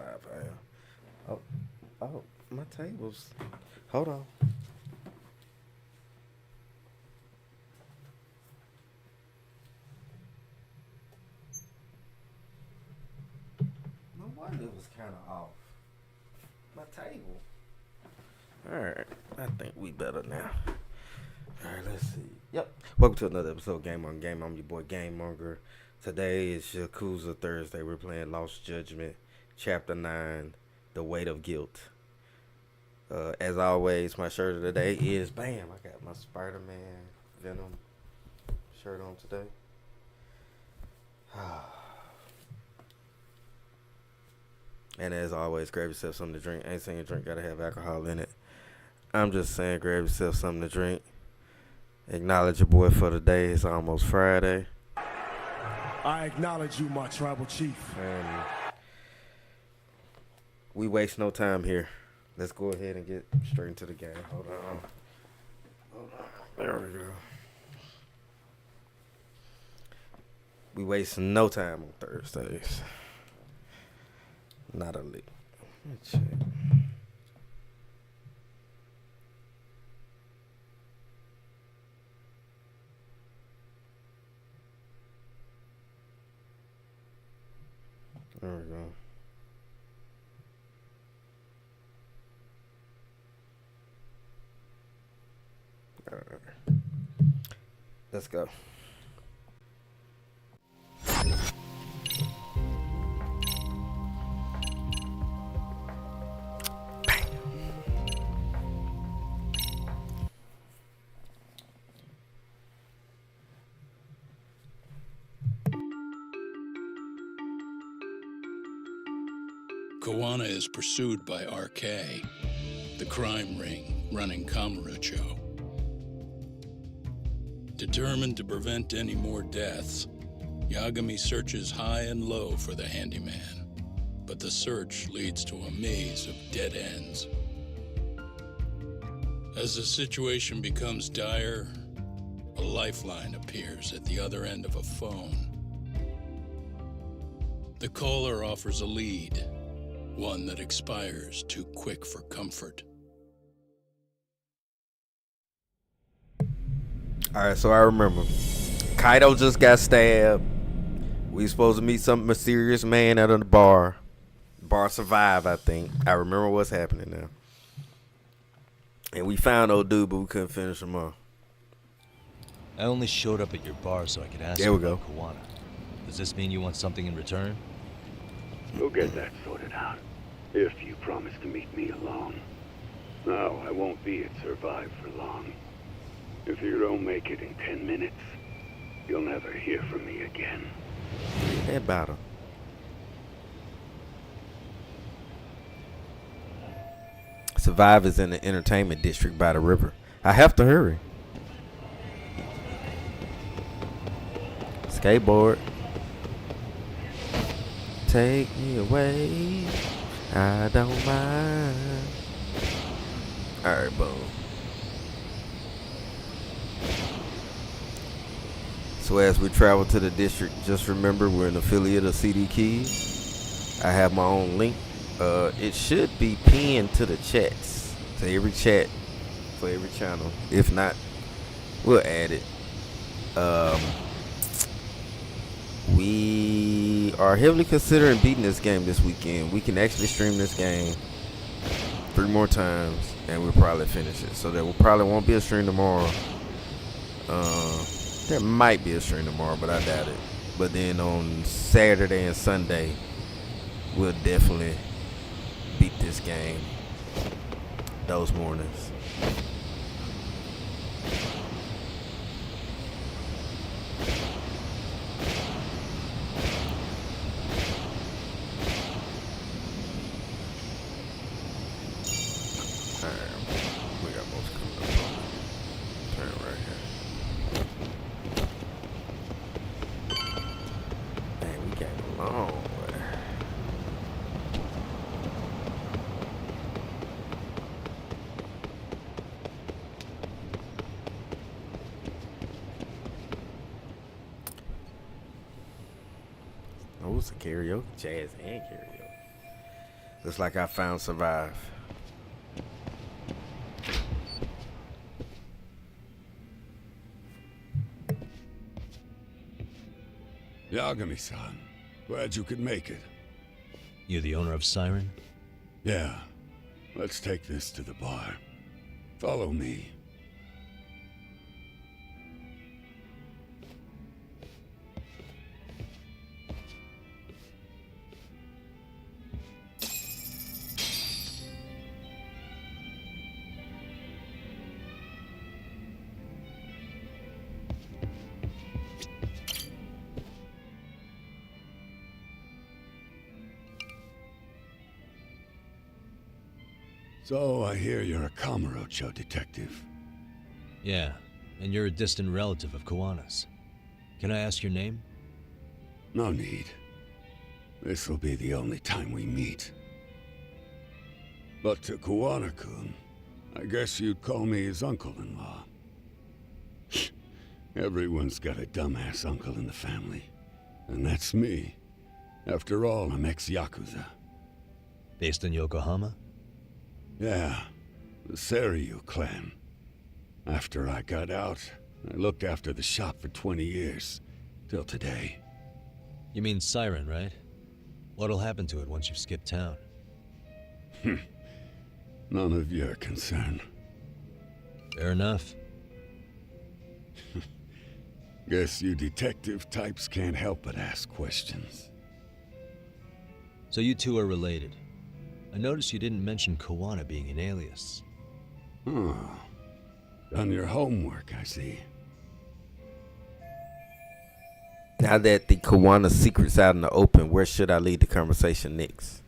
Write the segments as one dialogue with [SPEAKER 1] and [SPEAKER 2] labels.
[SPEAKER 1] 5 a.m. Oh, oh, my table's. Hold on. No wonder it was kind of off. My table. Alright, I think we better now. Alright, let's see. Yep. Welcome to another episode of Game on Game. I'm your boy GAMEM0NGER. Today is Yakuza Thursday. We're playing Lost Judgment, Chapter 9, The Weight of Guilt. As always, my shirt of the day is, bam, I got my Spider-Man Venom shirt on today. And as always, grab yourself something to drink. Ain't saying drink gotta have alcohol in it. I'm just saying grab yourself something to drink. Acknowledge your boy for the day. It's almost Friday.
[SPEAKER 2] I acknowledge you, my tribal chief.
[SPEAKER 1] And we waste no time here. Let's go ahead and get straight into the game. Hold on. There we go. We waste no time on Thursdays. Not a lick. Let me check. There we go. All right. Let's go.
[SPEAKER 3] Kawana is pursued by RK, the crime ring running Kamurocho. Determined to prevent any more deaths, Yagami searches high and low for the handyman, but the search leads to a maze of dead ends. As the situation becomes dire, a lifeline appears at the other end of a phone. The caller offers a lead, one that expires too quick for comfort.
[SPEAKER 1] Alright, so I remember. Kaido just got stabbed. We supposed to meet some mysterious man at a bar. Bar survived, I think. I remember what's happening now. And we found old dude, but we couldn't finish him off.
[SPEAKER 4] I only showed up at your bar so I could ask you about Kawana. Does this mean you want something in return?
[SPEAKER 5] We'll get that sorted out, if you promise to meet me alone. No, I won't be at Survive for long. If you don't make it in 10 minutes, you'll never hear from me again.
[SPEAKER 1] Head battle. Survive is in the entertainment district by the river. I have to hurry. Skateboard. Take me away. I don't mind. Alright, boom. So as we travel to the district, just remember we're an affiliate of CD Keys. I have my own link. It should be pinned to the chats, to every chat for every channel. If not, we'll add it. We are heavily considering beating this game this weekend. We can actually stream this game 3 more times, and we'll probably finish it. So there probably won't be a stream tomorrow. There might be a stream tomorrow, but I doubt it. But then on Saturday and Sunday, we'll definitely beat this game those mornings. We got most coming up. Turn right here. Man, we came a long way. Oh, it's a karaoke, jazz and karaoke. Looks like I found survive.
[SPEAKER 5] Yagami-san, glad you could make it.
[SPEAKER 4] You the owner of Siren?
[SPEAKER 5] Yeah, let's take this to the bar. Follow me. So, I hear you're a Kamurocho detective.
[SPEAKER 4] Yeah, and you're a distant relative of Kawana's. Can I ask your name?
[SPEAKER 5] No need. This'll be the only time we meet. But to Kawana-kun, I guess you'd call me his uncle-in-law. Everyone's got a dumbass uncle in the family. And that's me. After all, I'm ex-Yakuza.
[SPEAKER 4] Based in Yokohama?
[SPEAKER 5] Yeah, the Seiryu clan. After I got out, I looked after the shop for 20 years. Till today.
[SPEAKER 4] You mean Siren, right? What'll happen to it once you've skipped town?
[SPEAKER 5] None of your concern.
[SPEAKER 4] Fair enough.
[SPEAKER 5] Guess you detective types can't help but ask questions.
[SPEAKER 4] So you two are related. I noticed you didn't mention Kawana being an alias.
[SPEAKER 5] Oh. Done your homework, I see.
[SPEAKER 1] Now that the Kawana secret's out in the open, where should I lead the conversation next?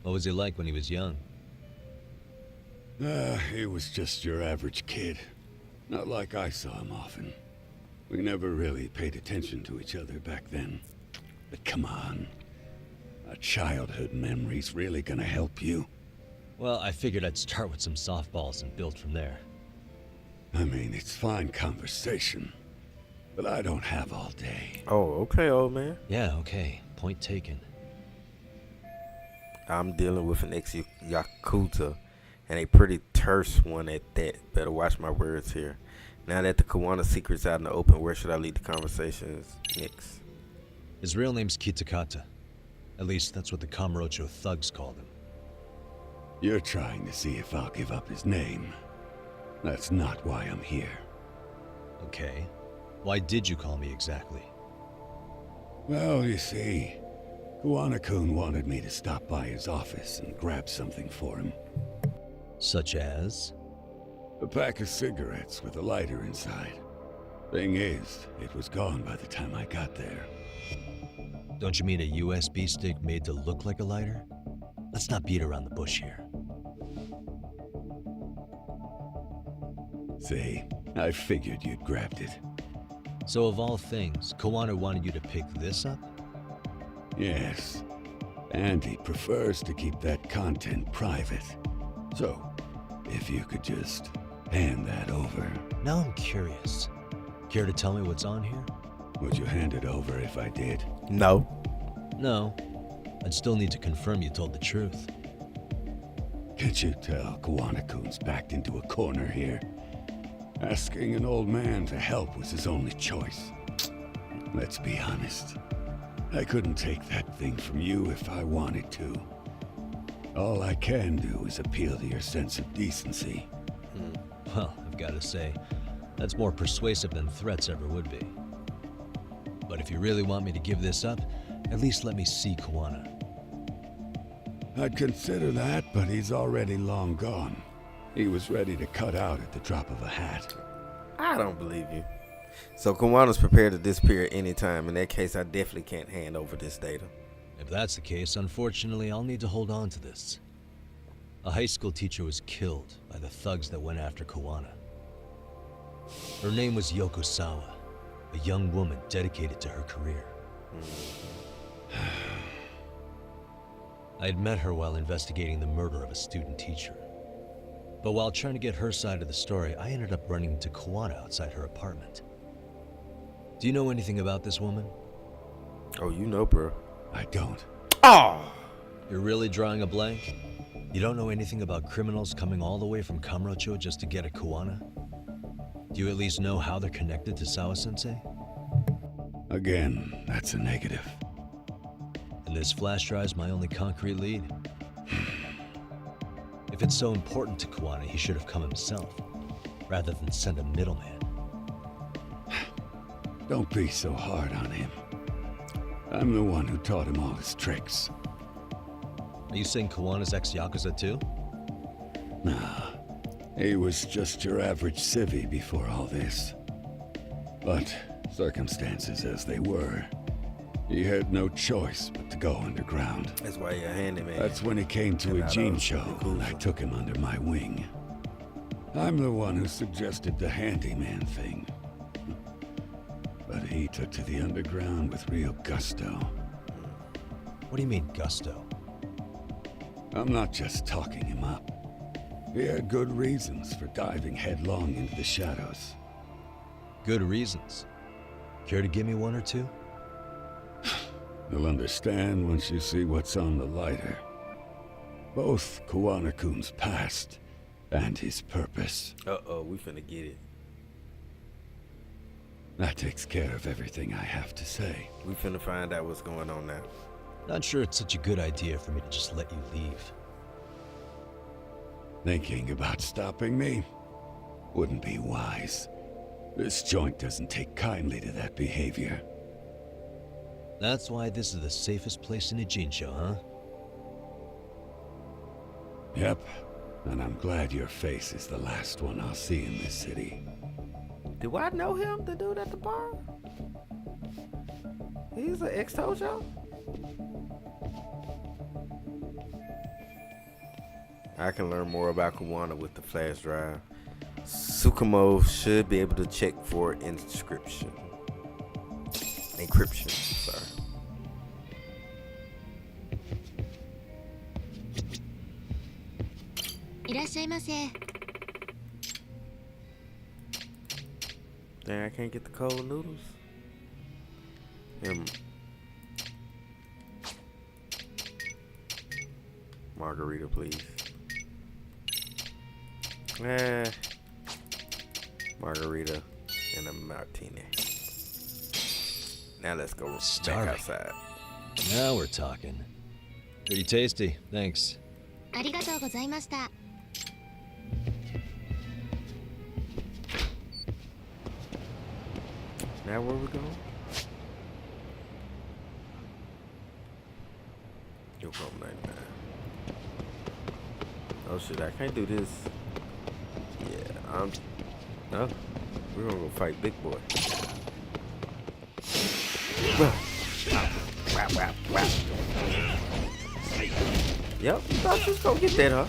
[SPEAKER 4] What was he like when he was young?
[SPEAKER 5] He was just your average kid. Not like I saw him often. We never really paid attention to each other back then. But come on. A childhood memory's really gonna help you?
[SPEAKER 4] Well, I figured I'd start with some softballs and build from there.
[SPEAKER 5] I mean, it's fine conversation. But I don't have all day.
[SPEAKER 1] Oh, okay, old man.
[SPEAKER 4] Yeah, okay. Point taken.
[SPEAKER 1] I'm dealing with an ex-Yakuza, and a pretty terse one at that. Better watch my words here. Now that the Kawana secret's out in the open, where should I lead the conversations next?
[SPEAKER 4] His real name's Kitakata. At least that's what the Kamurocho thugs called him.
[SPEAKER 5] You're trying to see if I'll give up his name. That's not why I'm here.
[SPEAKER 4] Okay. Why did you call me exactly?
[SPEAKER 5] Well, you see, Kawana-kun wanted me to stop by his office and grab something for him.
[SPEAKER 4] Such as?
[SPEAKER 5] A pack of cigarettes with a lighter inside. Thing is, it was gone by the time I got there.
[SPEAKER 4] Don't you mean a USB stick made to look like a lighter? Let's not beat around the bush here.
[SPEAKER 5] See, I figured you'd grabbed it.
[SPEAKER 4] So of all things, Kawana wanted you to pick this up?
[SPEAKER 5] Yes. And he prefers to keep that content private. So, if you could just hand that over.
[SPEAKER 4] Now I'm curious. Care to tell me what's on here?
[SPEAKER 5] Would you hand it over if I did?
[SPEAKER 1] No.
[SPEAKER 4] No. I'd still need to confirm you told the truth.
[SPEAKER 5] Can't you tell Kawana-kun's backed into a corner here? Asking an old man to help was his only choice. Let's be honest. I couldn't take that thing from you if I wanted to. All I can do is appeal to your sense of decency.
[SPEAKER 4] Well, I've got to say, that's more persuasive than threats ever would be. But if you really want me to give this up, at least let me see Kawana.
[SPEAKER 5] I'd consider that, but he's already long gone. He was ready to cut out at the drop of a hat.
[SPEAKER 1] I don't believe you. So Kawana's prepared to disappear at any time. In that case, I definitely can't hand over this data.
[SPEAKER 4] If that's the case, unfortunately, I'll need to hold on to this. A high school teacher was killed by the thugs that went after Kawana. Her name was Yoko Sawa, a young woman dedicated to her career. I had met her while investigating the murder of a student teacher. But while trying to get her side of the story, I ended up running into Kawana outside her apartment. Do you know anything about this woman?
[SPEAKER 1] Oh, you know, bro.
[SPEAKER 5] I don't.
[SPEAKER 1] Oh!
[SPEAKER 4] You're really drawing a blank? You don't know anything about criminals coming all the way from Kamurocho just to get at Kuwana? Do you at least know how they're connected to Sawa-sensei?
[SPEAKER 5] Again, that's a negative.
[SPEAKER 4] And this flash drive's my only concrete lead. If it's so important to Kuwana, he should have come himself, rather than send a middleman.
[SPEAKER 5] Don't be so hard on him. I'm the one who taught him all his tricks.
[SPEAKER 4] Are you saying Kuwana's ex-Yakuza too?
[SPEAKER 5] Nah, he was just your average civvy before all this. But circumstances as they were, he had no choice but to go underground.
[SPEAKER 1] That's why you're a handyman.
[SPEAKER 5] That's when he came to Ijincho, and I took him under my wing. I'm the one who suggested the handyman thing. But he took to the underground with real gusto.
[SPEAKER 4] What do you mean, gusto?
[SPEAKER 5] I'm not just talking him up. He had good reasons for diving headlong into the shadows.
[SPEAKER 4] Good reasons. Care to give me one or two?
[SPEAKER 5] You'll understand once you see what's on the lighter. Both Kuwana-kun's past and his purpose.
[SPEAKER 1] Uh-oh, we finna get it.
[SPEAKER 5] That takes care of everything I have to say.
[SPEAKER 1] We finna find out what's going on now.
[SPEAKER 4] Not sure it's such a good idea for me to just let you leave.
[SPEAKER 5] Thinking about stopping me wouldn't be wise. This joint doesn't take kindly to that behavior.
[SPEAKER 4] That's why this is the safest place in Ijincho, huh?
[SPEAKER 5] Yep, and I'm glad your face is the last one I'll see in this city.
[SPEAKER 1] Do I know him, the dude at the bar? He's an ex-Tojo? I can learn more about Kuwana with the flash drive. Tsukumo should be able to check for encryption, sorry. Dang, I can't get the cold noodles. Margarita, please. Margarita and a martini. Now let's go back outside.
[SPEAKER 4] Now we're talking. Pretty tasty, thanks.
[SPEAKER 1] Now where we going? You'll come 99. Oh shit, I can't do this. Yeah, no. We're gonna go fight Big Boy. Yep, you thought you was gonna get that, huh?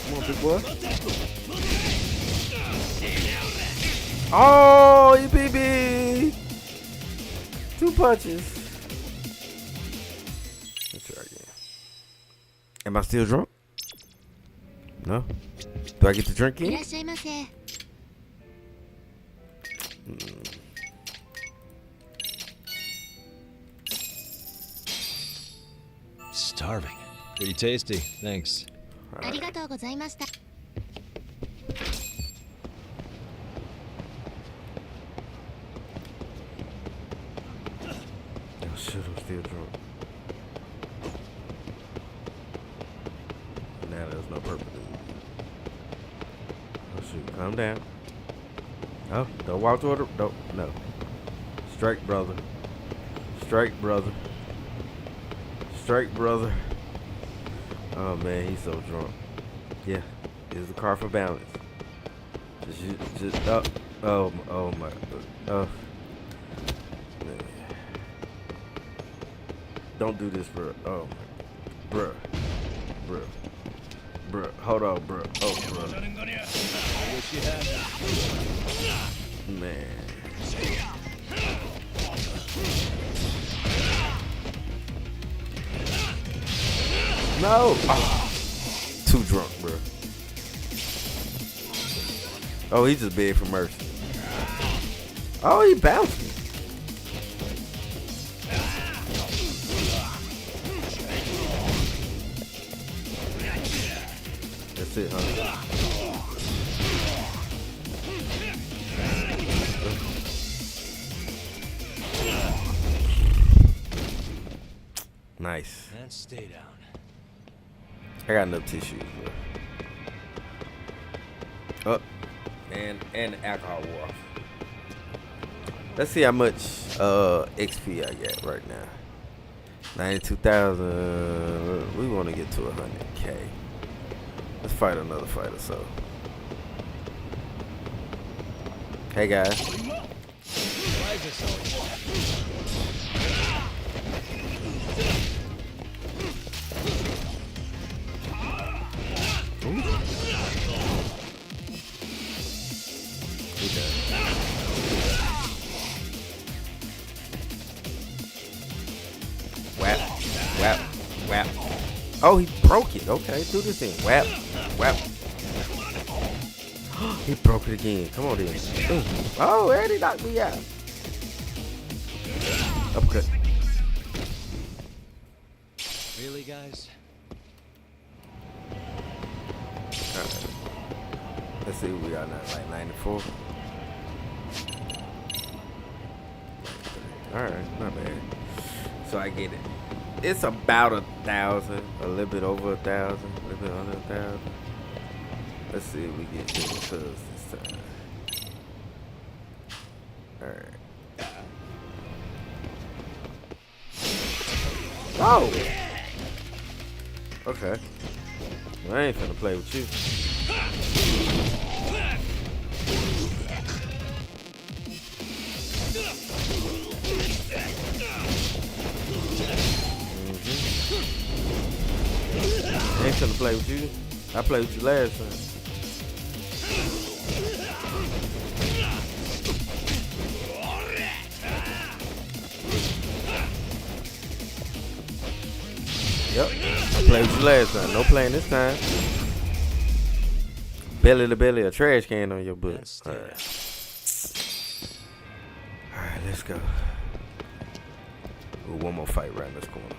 [SPEAKER 1] Come on, big boy. Oh, you beat me. 2 punches. Let's try again. Am I still drunk? No. Do I get to drink again?
[SPEAKER 4] Starving. Pretty tasty, thanks.
[SPEAKER 1] Right. Oh shit, I'm still drunk. Now there's no purpose. Oh shoot, calm down. Oh, don't walk toward the, don't, no. Strike, brother. Strike, brother. Strike, brother. Oh man, he's so drunk. Yeah, is the car for balance? Just oh my, man. Don't do this, bro. Oh my, bruh. Hold on, bro. Oh, bro. Man. No. Oh, too drunk, bro. Oh, he just begged for mercy. Oh, he bounced me. That's it, huh? Nice.
[SPEAKER 4] And stay down.
[SPEAKER 1] I got enough tissues, bro. Oh, and the alcohol wore off. Let's see how much XP I got right now. 92,000. We want to get to 100K. Let's fight another fight or so. Hey guys.
[SPEAKER 4] Why is this so?
[SPEAKER 1] Whap, whap, whap. Oh, he broke it. Okay, do this thing. Whap, whap. He broke it again. Come on, then. Oh, and he knocked me out. Uppercut.
[SPEAKER 4] Really, guys?
[SPEAKER 1] Alright. Let's see what we got now. Like 94. Alright, not bad. So I get it. It's about 1,000, a little bit over 1,000, a little bit under 1,000. Let's see if we get this this time. Alright. Oh! Okay. Well, I ain't finna play with you. I ain't finna play with you. I played with you last time. Yep, I played with you last time. No playing this time. Belly to belly, a trash can on your butt. Alright, let's go. Ooh, one more fight right in this corner.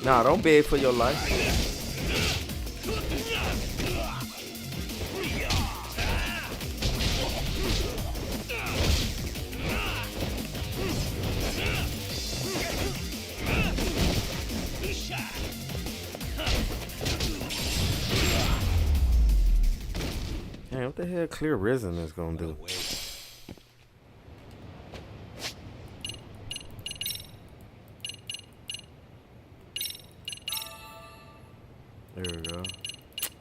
[SPEAKER 1] Nah, don't beg for your life. Damn, what the hell clear resin is gonna do? There we go.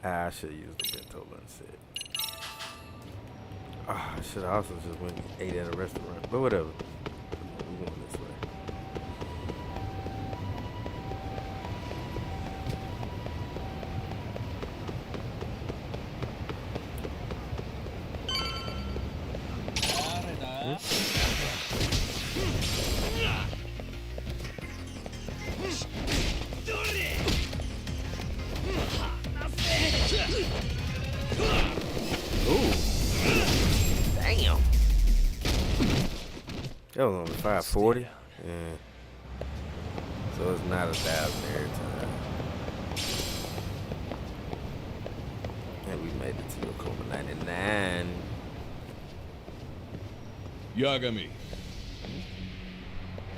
[SPEAKER 1] I should have used the bento instead. I should have also just went and ate at a restaurant. But whatever. We're going this way. That was only 540. Yeah. So it's not 1,000 every time. And we made it to Yokohama 99.
[SPEAKER 6] Yagami.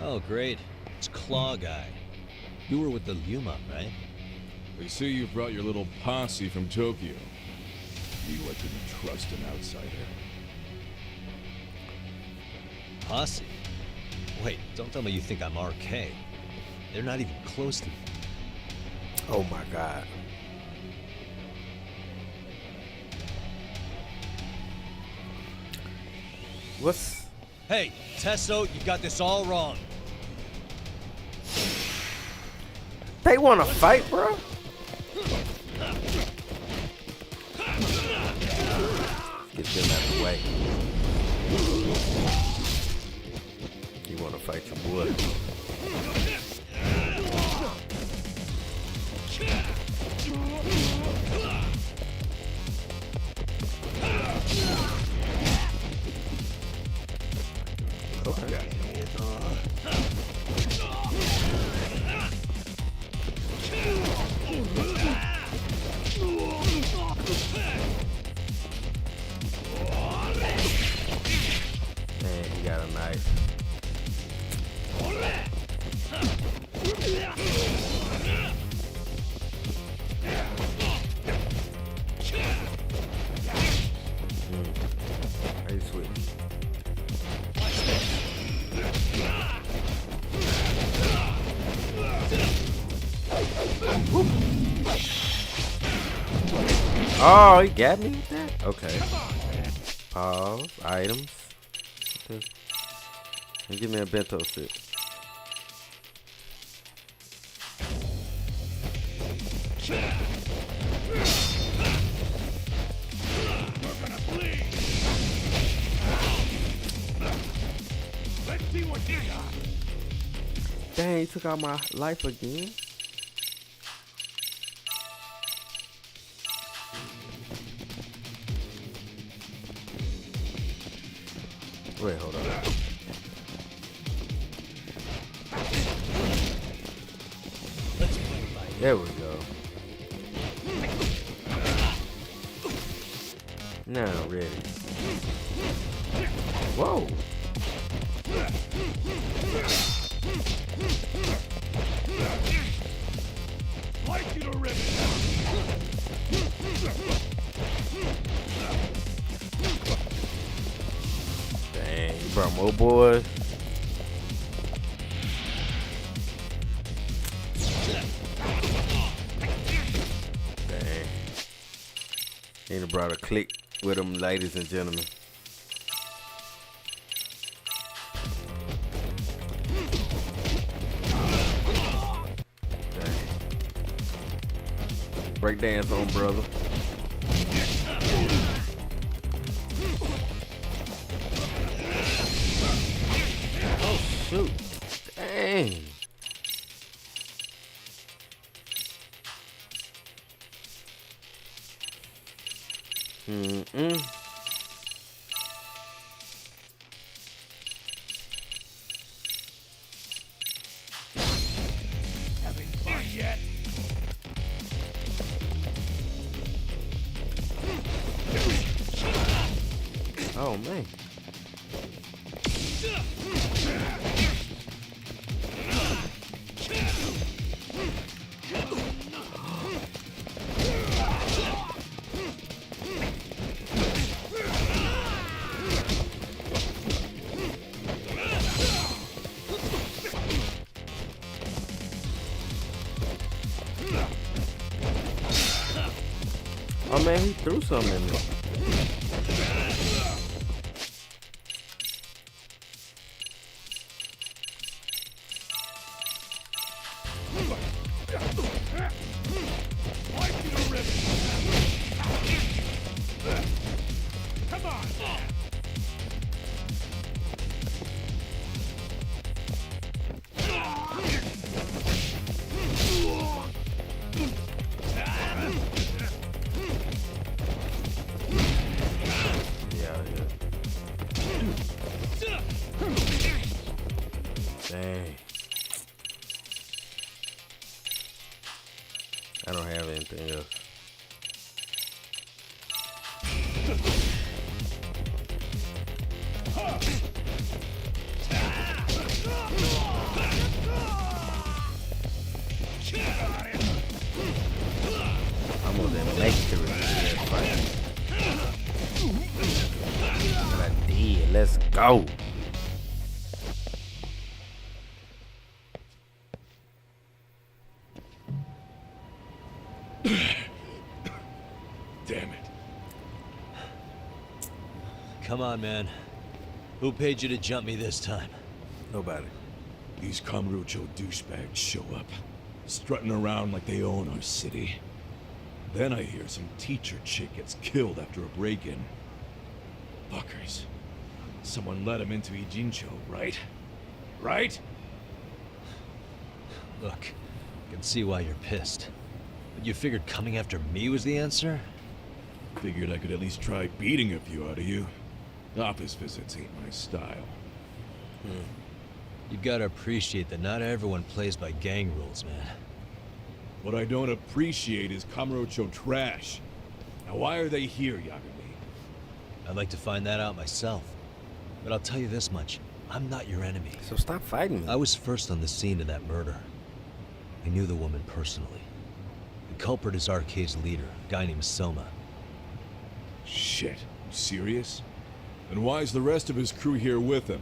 [SPEAKER 4] Oh, great. It's Claw Guy. You were with the Yuma, right?
[SPEAKER 6] They say you brought your little posse from Tokyo. You I couldn't trust an outsider.
[SPEAKER 4] Posse? Wait, don't tell me you think I'm RK. They're not even close to me.
[SPEAKER 1] Oh my God. What's...
[SPEAKER 4] Hey, Tesso, you got this all wrong.
[SPEAKER 1] They want to fight, bro? get them out the way. You wanna fight your boy? Okay. Man, he got a knife. Hey, sweet. Oh, he got me with that? Okay. Pause. Items. Okay. And give me a bento set. Dang, he took out my life again. Wait, hold on. There we go. Now ready. Whoa.
[SPEAKER 2] Like you to rip
[SPEAKER 1] Dang, you brought more boys. Dang. He done brought a clique with him, ladies and gentlemen. Dang. Break dance on, brother. Oh, shoot. Dang.
[SPEAKER 2] having fun yet?
[SPEAKER 1] Oh, man. Oh, man, he threw something in there.
[SPEAKER 2] Like you to rip Come on.
[SPEAKER 1] Dang. I don't have anything else. I'm gonna make it to this fight. But I did. Let's go.
[SPEAKER 6] Damn it.
[SPEAKER 4] Come on, man. Who paid you to jump me this time?
[SPEAKER 1] Nobody.
[SPEAKER 6] These Kamurocho douchebags show up, strutting around like they own our city. Then I hear some teacher chick gets killed after a break-in. Fuckers. Someone let him into Ijincho, right? Right?
[SPEAKER 4] Look, I can see why you're pissed. But you figured coming after me was the answer?
[SPEAKER 6] Figured I could at least try beating a few out of you. Office visits ain't my style.
[SPEAKER 4] You gotta appreciate that not everyone plays by gang rules, man.
[SPEAKER 6] What I don't appreciate is Kamurocho trash. Now why are they here, Yagami?
[SPEAKER 4] I'd like to find that out myself. But I'll tell you this much. I'm not your enemy.
[SPEAKER 1] So stop fighting me.
[SPEAKER 4] I was first on the scene of that murder. I knew the woman personally. The culprit is RK's leader, a guy named Soma.
[SPEAKER 6] Shit, you serious? Then why is the rest of his crew here with him?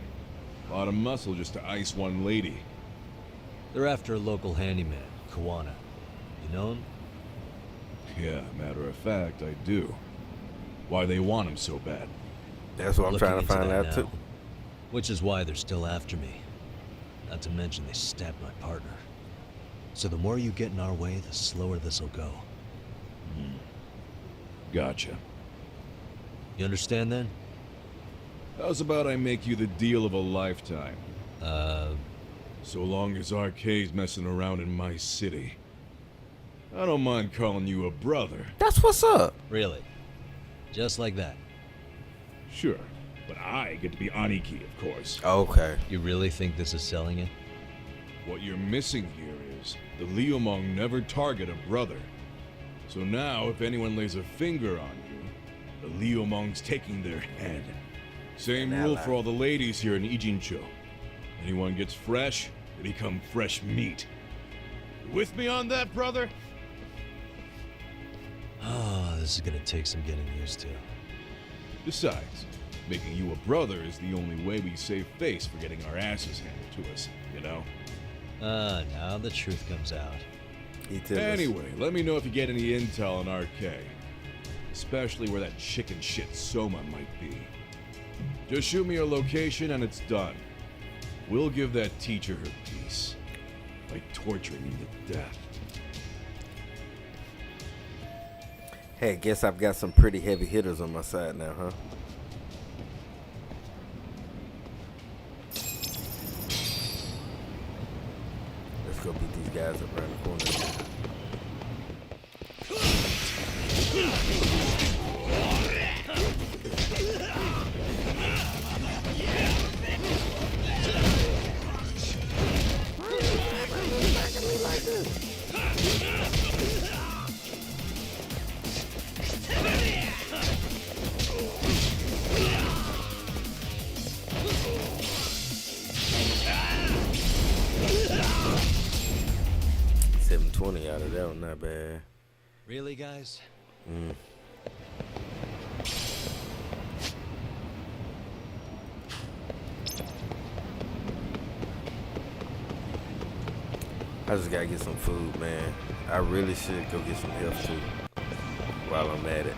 [SPEAKER 6] A lot of muscle just to ice one lady.
[SPEAKER 4] They're after a local handyman, Kawana. You know him?
[SPEAKER 6] Yeah, matter of fact, I do. Why they want him so bad?
[SPEAKER 1] That's what I'm
[SPEAKER 4] Looking
[SPEAKER 1] trying to
[SPEAKER 4] into
[SPEAKER 1] find
[SPEAKER 4] that
[SPEAKER 1] out
[SPEAKER 4] now.
[SPEAKER 1] too.
[SPEAKER 4] Which is why they're still after me. Not to mention they stabbed my partner. So the more you get in our way, the slower this'll go.
[SPEAKER 6] Gotcha.
[SPEAKER 4] You understand then?
[SPEAKER 6] How's about I make you the deal of a lifetime? So long as RK's messing around in my city. I don't mind calling you a brother.
[SPEAKER 1] That's what's up.
[SPEAKER 4] Really? Just like that?
[SPEAKER 6] Sure, but I get to be Aniki, of course.
[SPEAKER 1] Okay.
[SPEAKER 4] You really think this is selling it?
[SPEAKER 6] What you're missing here is the Liumong never target a brother. So now, if anyone lays a finger on you, the Liumong's taking their head. Same rule for all the ladies here in Ijincho. Anyone gets fresh, they become fresh meat. You with me on that, brother?
[SPEAKER 4] Oh, this is gonna take some getting used to.
[SPEAKER 6] Besides, making you a brother is the only way we save face for getting our asses handed to us, you know?
[SPEAKER 4] Now the truth comes out.
[SPEAKER 6] Anyway, let me know if you get any intel on RK. Especially where that chicken shit Soma might be. Just shoot me a location and it's done. We'll give that teacher her piece. By torturing him to death.
[SPEAKER 1] Hey, guess I've got some pretty heavy hitters on my side now, huh? Let's go beat these guys up around the corner. $720 out of that one, not bad.
[SPEAKER 4] Really, guys?
[SPEAKER 1] I just gotta get some food, man. I really should go get some health too while I'm at it.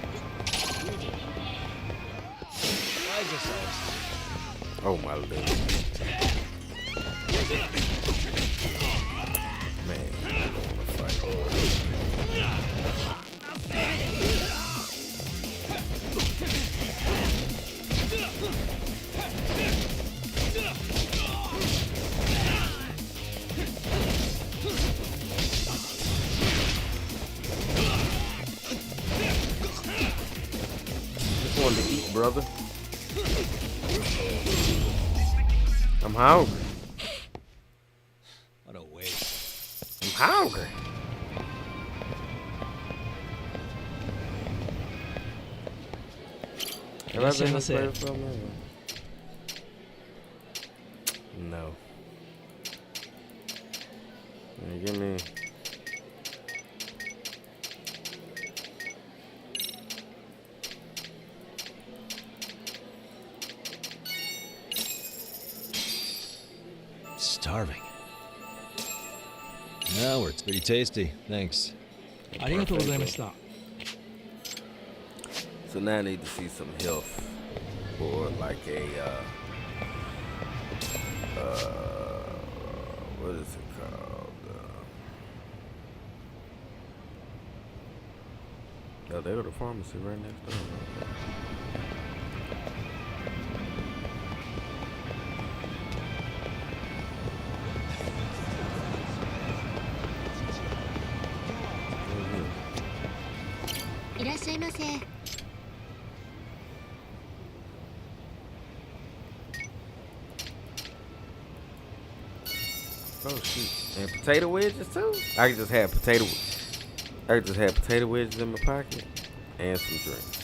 [SPEAKER 1] Oh my lord. Man, I don't wanna fight. Just wanted to eat, brother. I'm hungry.
[SPEAKER 4] What a waste.
[SPEAKER 1] I'm hungry. Have I been this way before, man? No. Yeah, give me.
[SPEAKER 4] Starving. No, it's pretty tasty. Thanks.
[SPEAKER 7] ありがとうございました。
[SPEAKER 1] So now I need to see some health for like a what is it called? Oh, they go to the pharmacy right next door.
[SPEAKER 8] しゃいませ。
[SPEAKER 1] Oh shoot. And potato wedges too? I could just have potato wedges in my pocket and some drinks.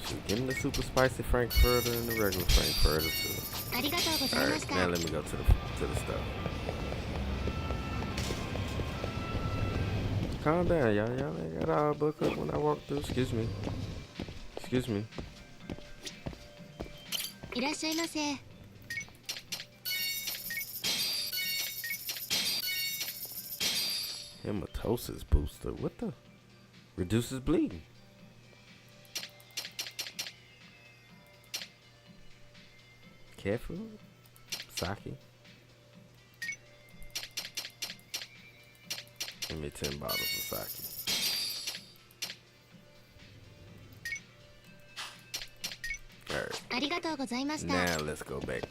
[SPEAKER 1] Shoot, give me the super spicy frankfurter and the regular frankfurter too. Alright, now let me go to the stuff. Calm down, y'all. Y'all ain't got all book up when I walk through. Excuse me. Excuse me.
[SPEAKER 8] いらっしゃいませ。
[SPEAKER 1] Hematosis booster. What the? Reduces bleeding. Cat food? Sake? Give me 10 bottles of sake. Alright. Now let's go back.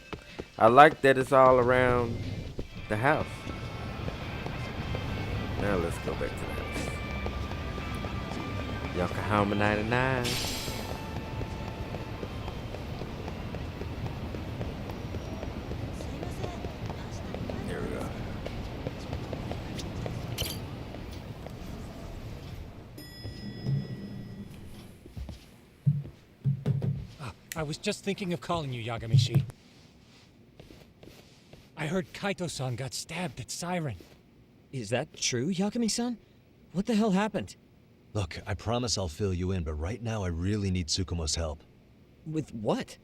[SPEAKER 1] I like that it's all around the house. Now let's go back to the house. Yokohama 99. There we go.
[SPEAKER 9] I was just thinking of calling you, Yagamishi. I heard Kaito-san got stabbed at Siren.
[SPEAKER 10] Is that true, Yagami-san? What the hell happened?
[SPEAKER 4] Look, I promise I'll fill you in, but right now I really need Tsukumo's help.
[SPEAKER 10] With what?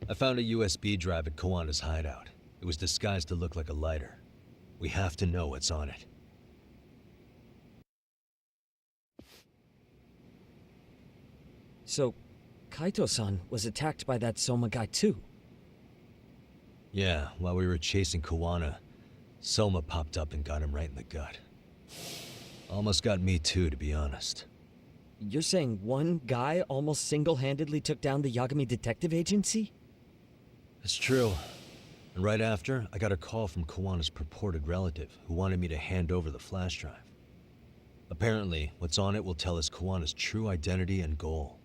[SPEAKER 4] I found a USB drive at Kawana's hideout. It was disguised to look like a lighter. We have to know what's on it.
[SPEAKER 10] So, Kaito-san was attacked by that Soma guy too?
[SPEAKER 4] Yeah, while we were chasing Kawana, Soma popped up and got him right in the gut. Almost got me too, to be honest.
[SPEAKER 10] You're saying one guy almost single-handedly took down the Yagami Detective Agency?
[SPEAKER 4] It's true. And right after, I got a call from Kawana's purported relative, who wanted me to hand over the flash drive. Apparently, what's on it will tell us Kawana's true identity and goal.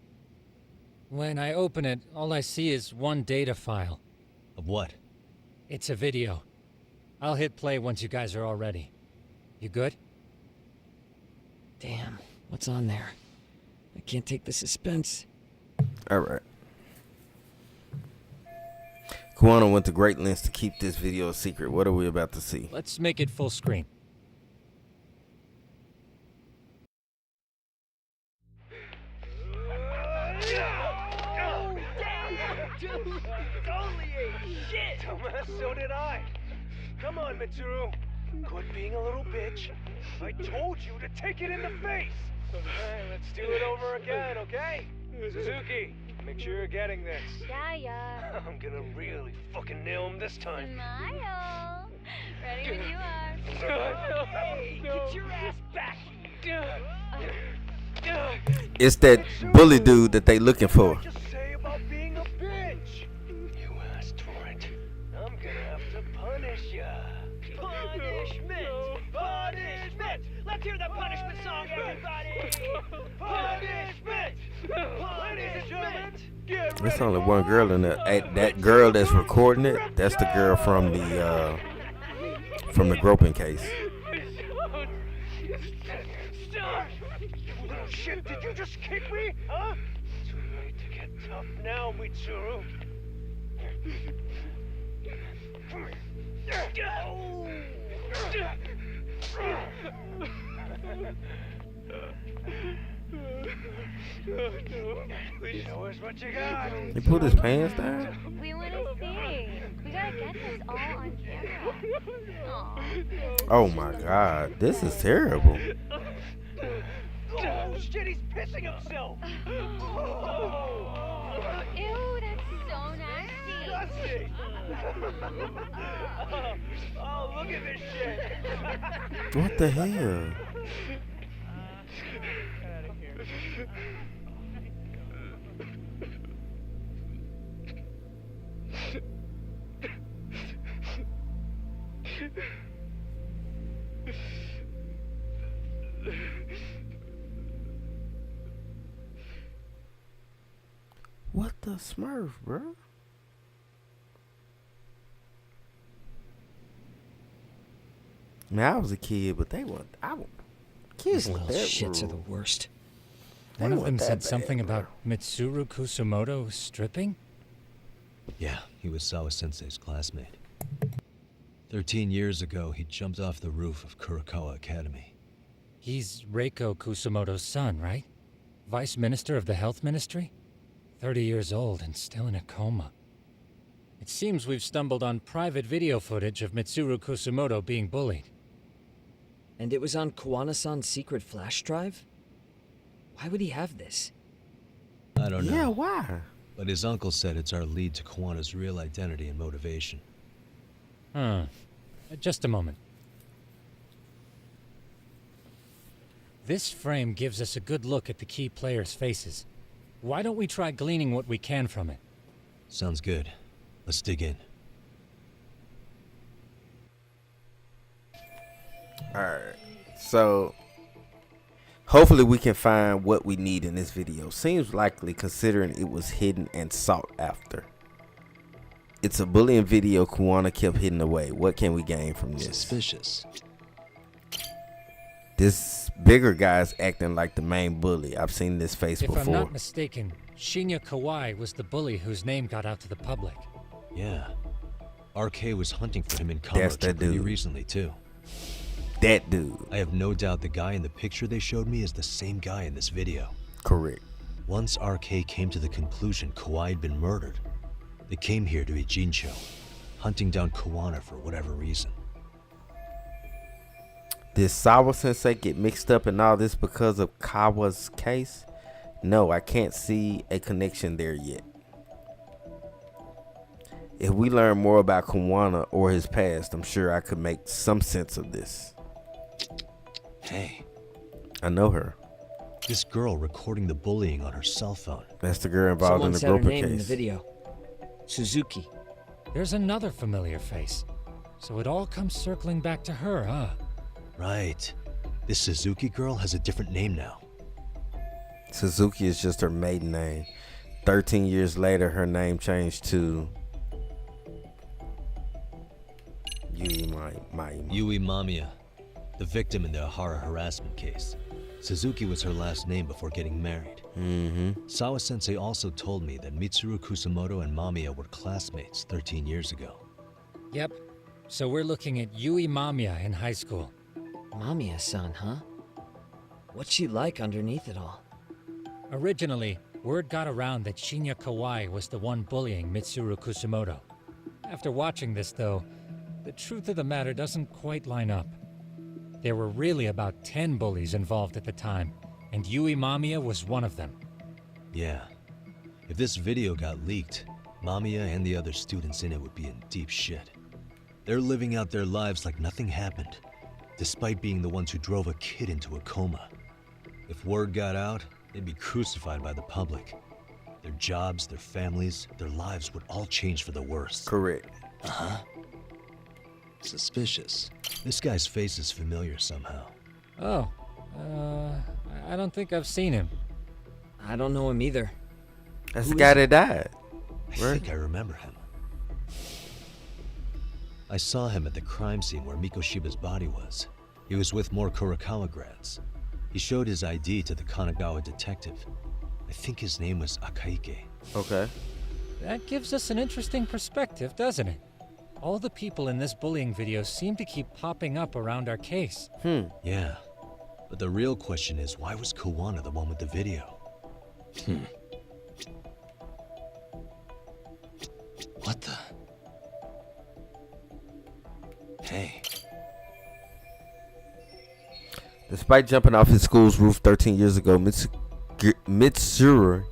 [SPEAKER 9] When I open it, all I see is one data file.
[SPEAKER 4] Of what?
[SPEAKER 9] It's a video. I'll hit play once you guys are all ready. You good?
[SPEAKER 10] Damn, what's on there? I can't take the suspense.
[SPEAKER 1] Alright. Kawana went to great lengths to keep this video a secret. What are we about to see?
[SPEAKER 9] Let's make it full screen.
[SPEAKER 11] So did I. Come on, Mitsuru. Quit being a little bitch. I told you to take it in the face. Alright, let's do it over again, okay? Suzuki, make sure you're getting this.
[SPEAKER 8] Yeah.
[SPEAKER 11] I'm gonna really fucking nail him this time.
[SPEAKER 8] Smile. Ready when you are.
[SPEAKER 11] Hey, get your ass back.
[SPEAKER 1] It's that bully dude that they looking for.
[SPEAKER 11] Just say about being a bitch. You asked for it. I'm gonna have to punish ya. Punishment! Punishment! Let's hear the punishment song, everybody! Punishment! Ladies and gentlemen, get ready.
[SPEAKER 1] There's only one girl in there. That girl that's recording it, that's the girl from the groping case.
[SPEAKER 11] Stop! You little shit, did you just kick me? Huh? Too late to get tough now, Mitsuru. Show us what you got.
[SPEAKER 1] He put his pants down?
[SPEAKER 8] We want to see. We gotta get this all on camera.
[SPEAKER 1] Oh my god, this is terrible.
[SPEAKER 11] Oh shit, he's pissing himself.
[SPEAKER 8] Ew, that's so nasty.
[SPEAKER 11] Oh, look at this shit.
[SPEAKER 1] What the hell?
[SPEAKER 11] Get out of here.
[SPEAKER 1] What the Smurf, bro? Man, I was a kid, but they weren't. Kids
[SPEAKER 10] These
[SPEAKER 1] weren't
[SPEAKER 10] little
[SPEAKER 1] that
[SPEAKER 10] shits are the
[SPEAKER 1] rude.
[SPEAKER 10] worst.
[SPEAKER 9] One of them
[SPEAKER 1] that
[SPEAKER 9] said
[SPEAKER 1] bad,
[SPEAKER 9] something
[SPEAKER 1] bro.
[SPEAKER 9] about Mitsuru Kusumoto stripping?
[SPEAKER 4] Yeah, he was Sawa-sensei's classmate. 13 years ago, he jumped off the roof of Kurakawa Academy.
[SPEAKER 9] He's Reiko Kusumoto's son, right? Vice Minister of the Health Ministry? 30 years old and still in a coma. It seems we've stumbled on private video footage of Mitsuru Kusumoto being bullied.
[SPEAKER 10] And it was on Kawana-san's secret flash drive? Why would he have this?
[SPEAKER 4] I don't know.
[SPEAKER 1] Yeah, why?
[SPEAKER 4] But his uncle said it's our lead to Kawana's real identity and motivation.
[SPEAKER 9] Huh. Just a moment. This frame gives us a good look at the key players' faces. Why don't we try gleaning what we can from it?
[SPEAKER 4] Sounds good. Let's dig in.
[SPEAKER 1] Alright. So, hopefully we can find what we need in this video. Seems likely considering it was hidden and sought after. It's a bullying video Kawana kept hidden away. What can we gain from this?
[SPEAKER 4] Suspicious.
[SPEAKER 1] This bigger guy's acting like the main bully. I've seen this face
[SPEAKER 9] If
[SPEAKER 1] before.
[SPEAKER 9] I'm not mistaken, Shinya Kawai was the bully whose name got out to the public.
[SPEAKER 4] Yeah. RK was hunting for him in
[SPEAKER 1] That's
[SPEAKER 4] Kamurocho
[SPEAKER 1] that
[SPEAKER 4] pretty
[SPEAKER 1] dude.
[SPEAKER 4] recently, too.
[SPEAKER 1] That dude.
[SPEAKER 4] I have no doubt the guy in the picture they showed me is the same guy in this video.
[SPEAKER 1] Correct.
[SPEAKER 4] Once RK came to the conclusion Kawhi had been murdered, they came here to Ijincho, hunting down Kawana for whatever reason.
[SPEAKER 1] Did Sawa-sensei get mixed up in all this because of Kawa's case? No, I can't see a connection there yet. If we learn more about Kawana or his past, I'm sure I could make some sense of this.
[SPEAKER 4] Hey,
[SPEAKER 1] I know her.
[SPEAKER 4] this girl recording the bullying on her cell phone.
[SPEAKER 1] That's the girl involved
[SPEAKER 10] Someone
[SPEAKER 1] in the
[SPEAKER 10] said her
[SPEAKER 1] Groper
[SPEAKER 10] name in the
[SPEAKER 1] case.
[SPEAKER 10] video. Suzuki.
[SPEAKER 9] There's another familiar face. So it all comes circling back to her, huh?
[SPEAKER 4] Right. This Suzuki girl has a different name now.
[SPEAKER 1] Suzuki is just her maiden name. 13 years later, her name changed to Yui Maima.
[SPEAKER 4] Yui Mamiya, the victim in the Ahara harassment case. Suzuki was her last name before getting married. Sawa-sensei also told me that Mitsuru Kusumoto and Mamiya were classmates 13 years ago.
[SPEAKER 9] Yep. So we're looking at Yui Mamiya in high school.
[SPEAKER 10] Mamiya-san, huh? What's she like underneath it all?
[SPEAKER 9] Originally, word got around that Shinya Kawai was the one bullying Mitsuru Kusumoto. After watching this, though, the truth of the matter doesn't quite line up. There were really about 10 bullies involved at the time, and Yui Mamiya was one of them.
[SPEAKER 4] Yeah. If this video got leaked, Mamiya and the other students in it would be in deep shit. They're living out their lives like nothing happened, despite being the ones who drove a kid into a coma. If word got out, they'd be crucified by the public. Their jobs, their families, their lives would all change for the worse.
[SPEAKER 1] Correct.
[SPEAKER 4] Uh-huh. Suspicious. This guy's face is familiar somehow.
[SPEAKER 9] Oh, I don't think I've seen him.
[SPEAKER 10] I don't know him either.
[SPEAKER 1] That's
[SPEAKER 10] Who
[SPEAKER 1] the guy
[SPEAKER 10] is
[SPEAKER 1] that died.
[SPEAKER 4] I think I remember him. I saw him at the crime scene where Mikoshiba's body was. He was with more Kurakawa grads. He showed his ID to the Kanagawa detective. I think his name was Akaike.
[SPEAKER 1] Okay.
[SPEAKER 9] That gives us an interesting perspective, doesn't it? All the people in this bullying video seem to keep popping up around our case.
[SPEAKER 4] Yeah. But the real question is, why was Kawana the one with the video? What the? Hey.
[SPEAKER 1] Despite jumping off his school's roof 13 years ago, Mitsuri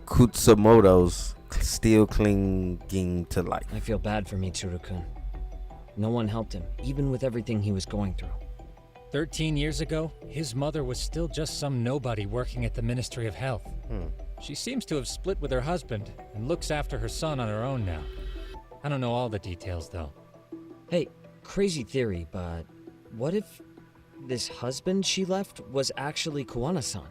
[SPEAKER 1] Kutsumoto's still clinging to life.
[SPEAKER 10] I feel bad for Mitsuru-kun. No one helped him, even with everything he was going through.
[SPEAKER 9] 13 years ago, his mother was still just some nobody working at the Ministry of Health. She seems to have split with her husband and looks after her son on her own now. I don't know all the details, though.
[SPEAKER 10] Hey, crazy theory, but what if this husband she left was actually Kawana-san?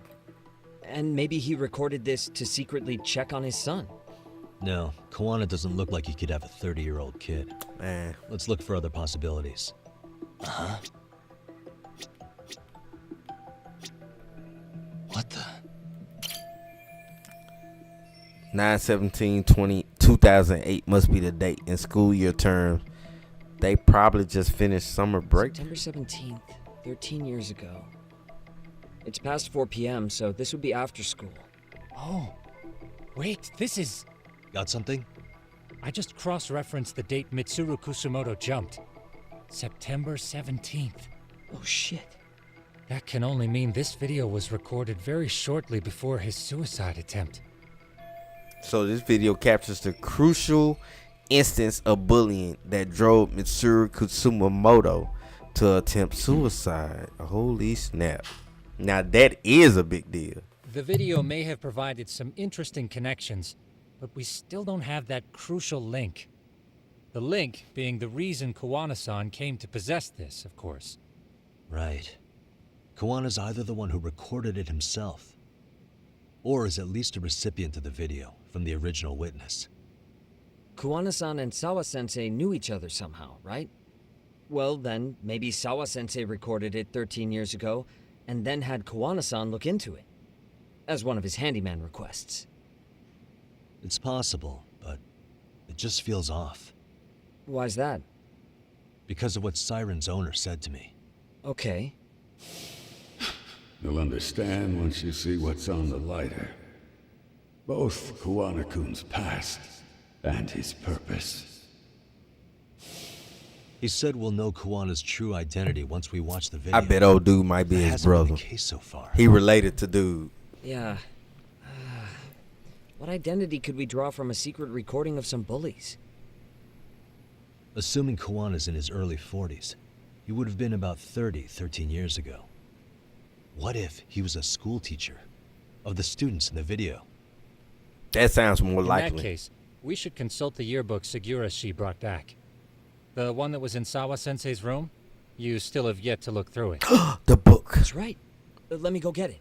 [SPEAKER 10] And maybe he recorded this to secretly check on his son.
[SPEAKER 4] No, Kawana doesn't look like he could have a 30-year-old kid.
[SPEAKER 1] Man.
[SPEAKER 4] Let's look for other possibilities.
[SPEAKER 9] Uh-huh. What the?
[SPEAKER 1] 9/17/2008 must be the date in school year terms. They probably just finished summer break.
[SPEAKER 10] September 17th, 13 years ago. It's past 4 p.m., so this would be after school.
[SPEAKER 9] Oh, wait, this is...
[SPEAKER 4] Got something?
[SPEAKER 9] I just cross-referenced the date Mitsuru Kusumoto jumped. September 17th.
[SPEAKER 10] Oh shit.
[SPEAKER 9] That can only mean this video was recorded very shortly before his suicide attempt.
[SPEAKER 1] So this video captures the crucial instance of bullying that drove Mitsuru Kusumoto to attempt suicide. Holy snap. Now that is a big deal.
[SPEAKER 9] The video may have provided some interesting connections, but we still don't have that crucial link. The link being the reason Kawana-san came to possess this, of course.
[SPEAKER 4] Right. Kawana's either the one who recorded it himself, or is at least a recipient of the video from the original witness.
[SPEAKER 10] Kawana-san and Sawa-sensei knew each other somehow, right? Well, then, maybe Sawa-sensei recorded it 13 years ago, and then had Kawana-san look into it, as one of his handyman requests.
[SPEAKER 4] It's possible, but it just feels off.
[SPEAKER 10] Why's that?
[SPEAKER 4] Because of what Siren's owner said to me.
[SPEAKER 10] Okay.
[SPEAKER 5] You'll understand once you see what's on the lighter. Both Kawana-kun's past and his purpose.
[SPEAKER 4] He said we'll know Kawana's true identity once we watch the video.
[SPEAKER 1] I bet old dude might be
[SPEAKER 4] That
[SPEAKER 1] his
[SPEAKER 4] hasn't been
[SPEAKER 1] brother.
[SPEAKER 4] the case so far.
[SPEAKER 1] He related to dude.
[SPEAKER 10] Yeah. What identity could we draw from a secret recording of some bullies?
[SPEAKER 4] Assuming Kawana's in his early 40s, he would have been about 30, 13 years ago. What if he was a school teacher of the students in the video?
[SPEAKER 1] That sounds more likely.
[SPEAKER 9] In that case, we should consult the yearbook Segura-shi brought back. The one that was in Sawa-sensei's room? You still have yet to look through it.
[SPEAKER 1] The book.
[SPEAKER 10] That's right. Let me go get it.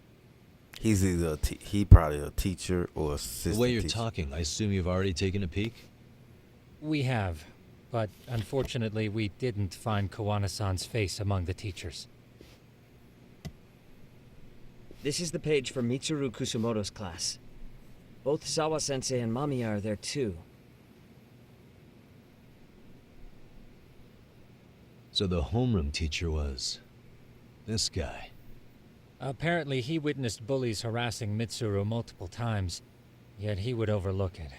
[SPEAKER 1] He's either he probably a teacher or assistant.
[SPEAKER 4] The way you're
[SPEAKER 1] teacher.
[SPEAKER 4] talking, I assume you've already taken a peek?
[SPEAKER 9] We have, but unfortunately we didn't find Kawana-san's face among the teachers.
[SPEAKER 10] This is the page for Mitsuru Kusumoto's class. Both Sawa-sensei and Mamiya are there too.
[SPEAKER 4] So the homeroom teacher was this guy.
[SPEAKER 9] Apparently he witnessed bullies harassing Mitsuru multiple times, yet he would overlook it.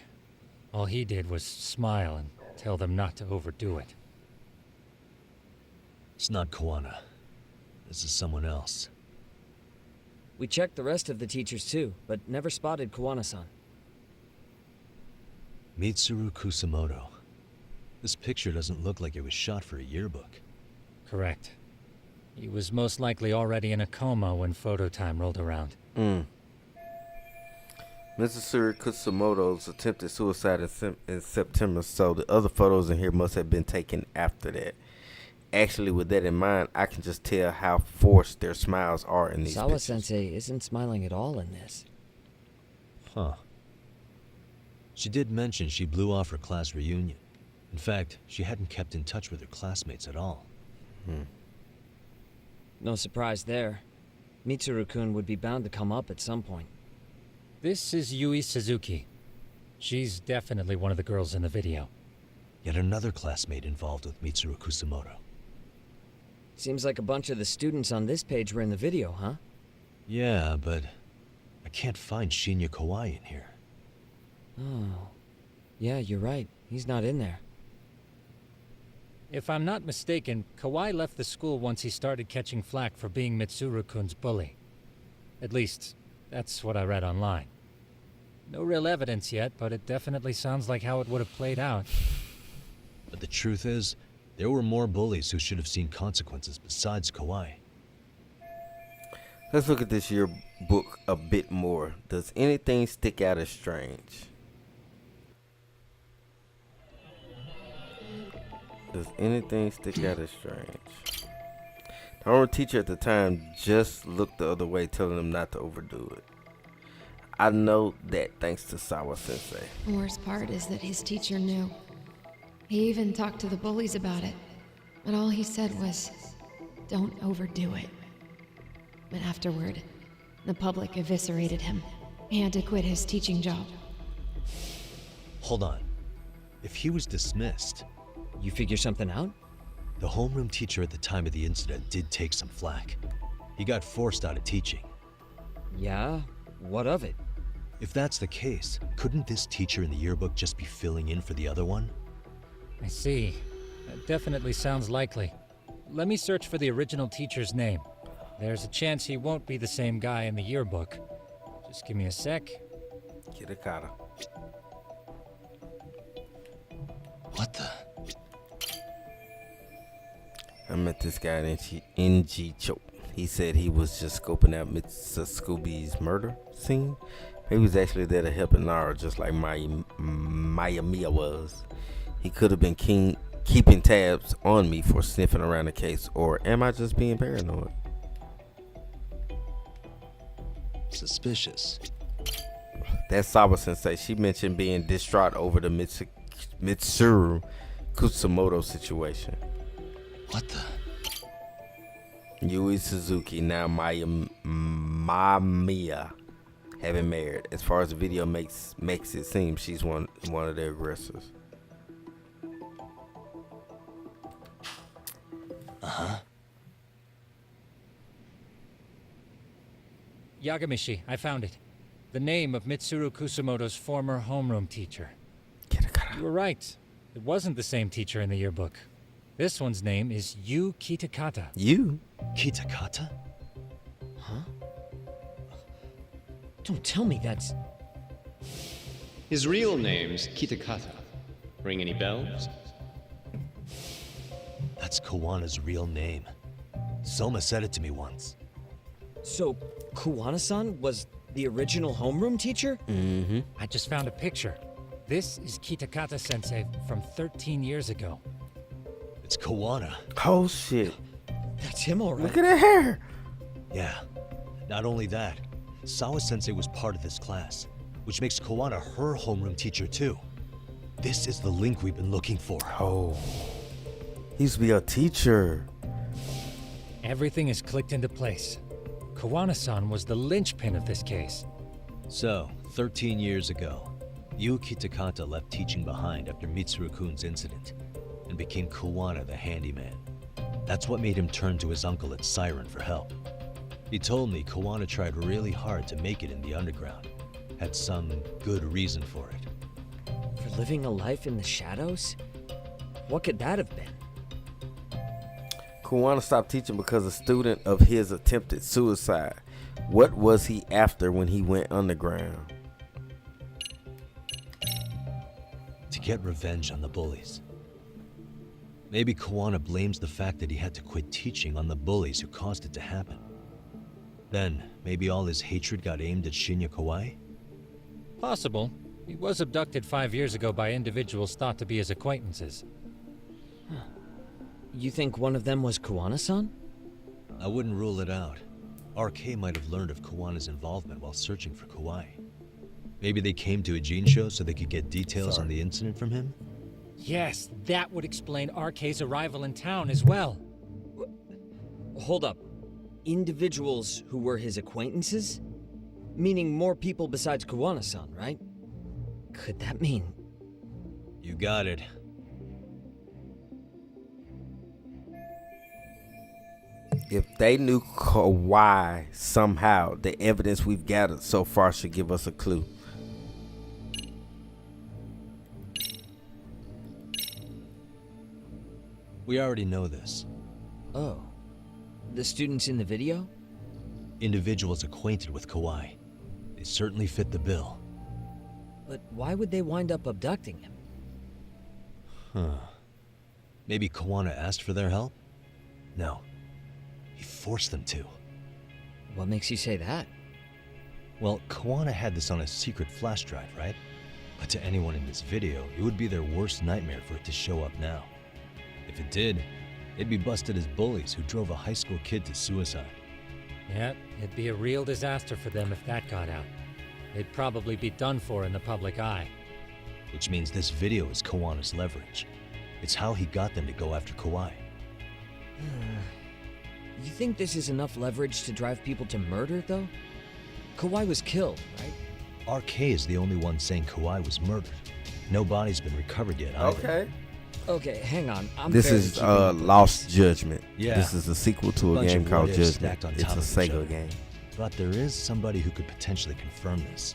[SPEAKER 9] All he did was smile and tell them not to overdo it.
[SPEAKER 4] It's not Kawana. This is someone else.
[SPEAKER 10] We checked the rest of the teachers too, but never spotted Kawana-san.
[SPEAKER 4] Mitsuru Kusumoto. This picture doesn't look like it was shot for a yearbook.
[SPEAKER 9] Correct. He was most likely already in a coma when photo time rolled around.
[SPEAKER 1] Mitsuru Kusumoto's attempted suicide in September, so the other photos in here must have been taken after that. Actually, with that in mind, I can just tell how forced their smiles are in these pictures.
[SPEAKER 10] Sawa-sensei isn't smiling at all in this.
[SPEAKER 4] Huh. She did mention she blew off her class reunion. In fact, she hadn't kept in touch with her classmates at all.
[SPEAKER 10] No surprise there. Mitsuru-kun would be bound to come up at some point.
[SPEAKER 9] This is Yui Suzuki. She's definitely one of the girls in the video.
[SPEAKER 4] Yet another classmate involved with Mitsuru Kusumoto.
[SPEAKER 10] Seems like a bunch of the students on this page were in the video, huh?
[SPEAKER 4] Yeah, but I can't find Shinya Kawai in here.
[SPEAKER 10] Oh. Yeah, you're right. He's not in there.
[SPEAKER 9] If I'm not mistaken, Kawai left the school once he started catching flack for being Mitsuru-kun's bully. At least, that's what I read online. No real evidence yet, but it definitely sounds like how it would have played out.
[SPEAKER 4] But the truth is, there were more bullies who should have seen consequences besides Kawai.
[SPEAKER 1] Let's look at this yearbook a bit more. Does anything stick out as strange? Does anything stick out as strange? The homeroom teacher at the time just looked the other way, telling them not to overdo it. I know that thanks to Sawa Sensei.
[SPEAKER 12] The worst part is that his teacher knew. He even talked to the bullies about it. But all he said was, don't overdo it. But afterward, the public eviscerated him. He had to quit his teaching job.
[SPEAKER 4] Hold on. If he was dismissed...
[SPEAKER 10] You figure something out?
[SPEAKER 4] The homeroom teacher at the time of the incident did take some flack. He got forced out of teaching.
[SPEAKER 10] Yeah? What of it?
[SPEAKER 4] If that's the case, couldn't this teacher in the yearbook just be filling in for the other one?
[SPEAKER 9] I see. That definitely sounds likely. Let me search for the original teacher's name. There's a chance he won't be the same guy in the yearbook. Just give me a sec.
[SPEAKER 1] Kitakata.
[SPEAKER 4] What the?
[SPEAKER 1] I met this guy in Chicho. He said he was just scoping out Mr. Scooby's murder scene. He was actually there to help Inara, just like Maya Mia was. He could have been keeping tabs on me for sniffing around the case, or am I just being paranoid?
[SPEAKER 4] Suspicious.
[SPEAKER 1] That's Sawa Sensei. She mentioned being distraught over the Mitsuru Kusamoto situation.
[SPEAKER 4] What the?
[SPEAKER 1] Yui Suzuki, now Mamiya, haven't married. As far as the video makes it seem, she's one of the aggressors.
[SPEAKER 4] Uh-huh.
[SPEAKER 9] Yagamishi, I found it. The name of Mitsuru Kusamoto's former homeroom teacher. You were right. It wasn't the same teacher in the yearbook. This one's name is Yu Kitakata.
[SPEAKER 1] You?
[SPEAKER 4] Kitakata?
[SPEAKER 10] Huh? Don't tell me that's...
[SPEAKER 13] His real name's Kitakata. Ring any bells?
[SPEAKER 4] That's Kawana's real name. Soma said it to me once.
[SPEAKER 10] So, Kuwana-san was the original homeroom teacher?
[SPEAKER 1] Mm-hmm.
[SPEAKER 9] I just found a picture. This is Kitakata-sensei from 13 years ago.
[SPEAKER 4] It's Kawana.
[SPEAKER 1] Oh, shit.
[SPEAKER 10] That's him, all right.
[SPEAKER 1] Look at that hair.
[SPEAKER 4] Yeah. Not only that, Sawa-sensei was part of this class, which makes Kawana her homeroom teacher, too. This is the link we've been looking for.
[SPEAKER 1] Oh. He used to be a teacher.
[SPEAKER 9] Everything is clicked into place. Kawana-san was the linchpin of this case.
[SPEAKER 4] So, 13 years ago, Yu Kitakata left teaching behind after Mitsuru-kun's incident and became Kawana the handyman. That's what made him turn to his uncle at Siren for help. He told me Kawana tried really hard to make it in the underground. Had some good reason for it.
[SPEAKER 10] For living a life in the shadows? What could that have been?
[SPEAKER 1] Kawana stopped teaching because a student of his attempted suicide. What was he after when he went underground?
[SPEAKER 4] To get revenge on the bullies. Maybe Kawana blames the fact that he had to quit teaching on the bullies who caused it to happen. Then, maybe all his hatred got aimed at Shinya Kawai?
[SPEAKER 9] Possible. He was abducted 5 years ago by individuals thought to be his acquaintances.
[SPEAKER 10] You think one of them was Kawana-san?
[SPEAKER 4] I wouldn't rule it out. RK might have learned of Kawana's involvement while searching for Kawai. Maybe they came to a Gene show so they could get details on the incident from him?
[SPEAKER 9] Yes, that would explain RK's arrival in town as well.
[SPEAKER 10] Hold up. Individuals who were his acquaintances? Meaning more people besides Kawana-san, right? Could that mean...
[SPEAKER 4] You got it.
[SPEAKER 1] If they knew Kawhi somehow, the evidence we've gathered so far should give us a clue.
[SPEAKER 4] We already know this.
[SPEAKER 10] Oh. The students in the video?
[SPEAKER 4] Individuals acquainted with Kawhi. They certainly fit the bill.
[SPEAKER 10] But why would they wind up abducting him?
[SPEAKER 4] Huh. Maybe Kawana asked for their help? No. He forced them to.
[SPEAKER 10] What makes you say that?
[SPEAKER 4] Well, Kawana had this on a secret flash drive, right? But to anyone in this video, it would be their worst nightmare for it to show up now. If it did, they'd be busted as bullies who drove a high school kid to suicide.
[SPEAKER 9] Yeah, it'd be a real disaster for them if that got out. they'd probably be done for in the public eye.
[SPEAKER 4] Which means this video is Kawana's leverage. It's how he got them to go after Kawhi.
[SPEAKER 10] You think this is enough leverage to drive people to murder, though? Kawhi was killed, right?
[SPEAKER 4] RK is the only one saying Kawhi was murdered. No body's been recovered yet either.
[SPEAKER 1] Okay.
[SPEAKER 10] Okay, hang on.
[SPEAKER 1] This is Lost Judgment.
[SPEAKER 4] Yeah.
[SPEAKER 1] This is a sequel to a
[SPEAKER 4] Bunch
[SPEAKER 1] game
[SPEAKER 4] of
[SPEAKER 1] called
[SPEAKER 4] what ifs
[SPEAKER 1] Judgment.
[SPEAKER 4] stacked on
[SPEAKER 1] It's
[SPEAKER 4] top
[SPEAKER 1] a
[SPEAKER 4] of each
[SPEAKER 1] Sega
[SPEAKER 4] other.
[SPEAKER 1] game.
[SPEAKER 4] But there is somebody who could potentially confirm this.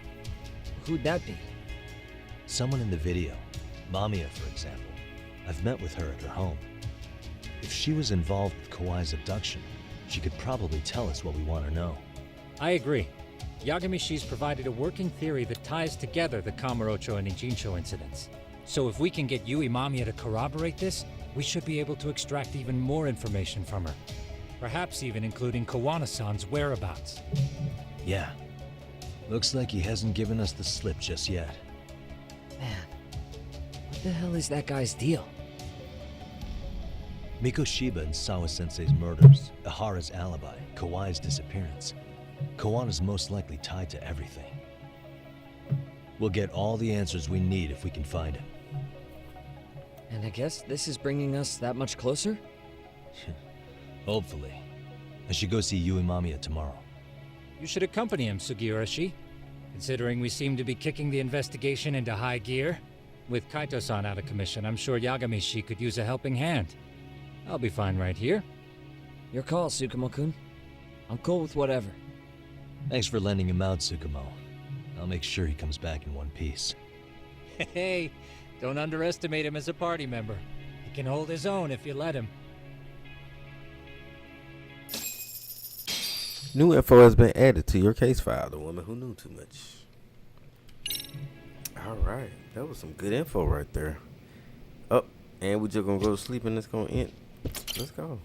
[SPEAKER 10] Who'd that be?
[SPEAKER 4] Someone in the video. Mamiya, for example. I've met with her at her home. If she was involved with Kawhi's abduction, she could probably tell us what we want to know.
[SPEAKER 9] I agree. Yagamishi's provided a working theory that ties together the Kamurocho and Ijincho incidents. So if we can get Yui Mamiya to corroborate this, we should be able to extract even more information from her. Perhaps even including Kawana-san's whereabouts.
[SPEAKER 4] Yeah. Looks like he hasn't given us the slip just yet.
[SPEAKER 10] Man, what the hell is that guy's deal?
[SPEAKER 4] Mikoshiba and Sawa-sensei's murders, Ihara's alibi, Kawhi's disappearance. Kawana's most likely tied to everything. We'll get all the answers we need if we can find him.
[SPEAKER 10] And I guess this is bringing us that much closer?
[SPEAKER 4] Hopefully. I should go see Yui Mamiya tomorrow.
[SPEAKER 9] You should accompany him, Sugiurashi. Considering we seem to be kicking the investigation into high gear. With Kaito-san out of commission, I'm sure Yagamishi could use a helping hand. I'll be fine right here.
[SPEAKER 10] Your call, Tsukumo-kun. I'm cool with whatever.
[SPEAKER 4] Thanks for lending him out, Tsukumo. I'll make sure he comes back in one piece.
[SPEAKER 9] Hey, don't underestimate him as a party member. He can hold his own if you let him.
[SPEAKER 1] New info has been added to your case file. The woman who knew too much. All right, that was some good info right there. Oh, and we just gonna go to sleep and it's gonna end. Let's go.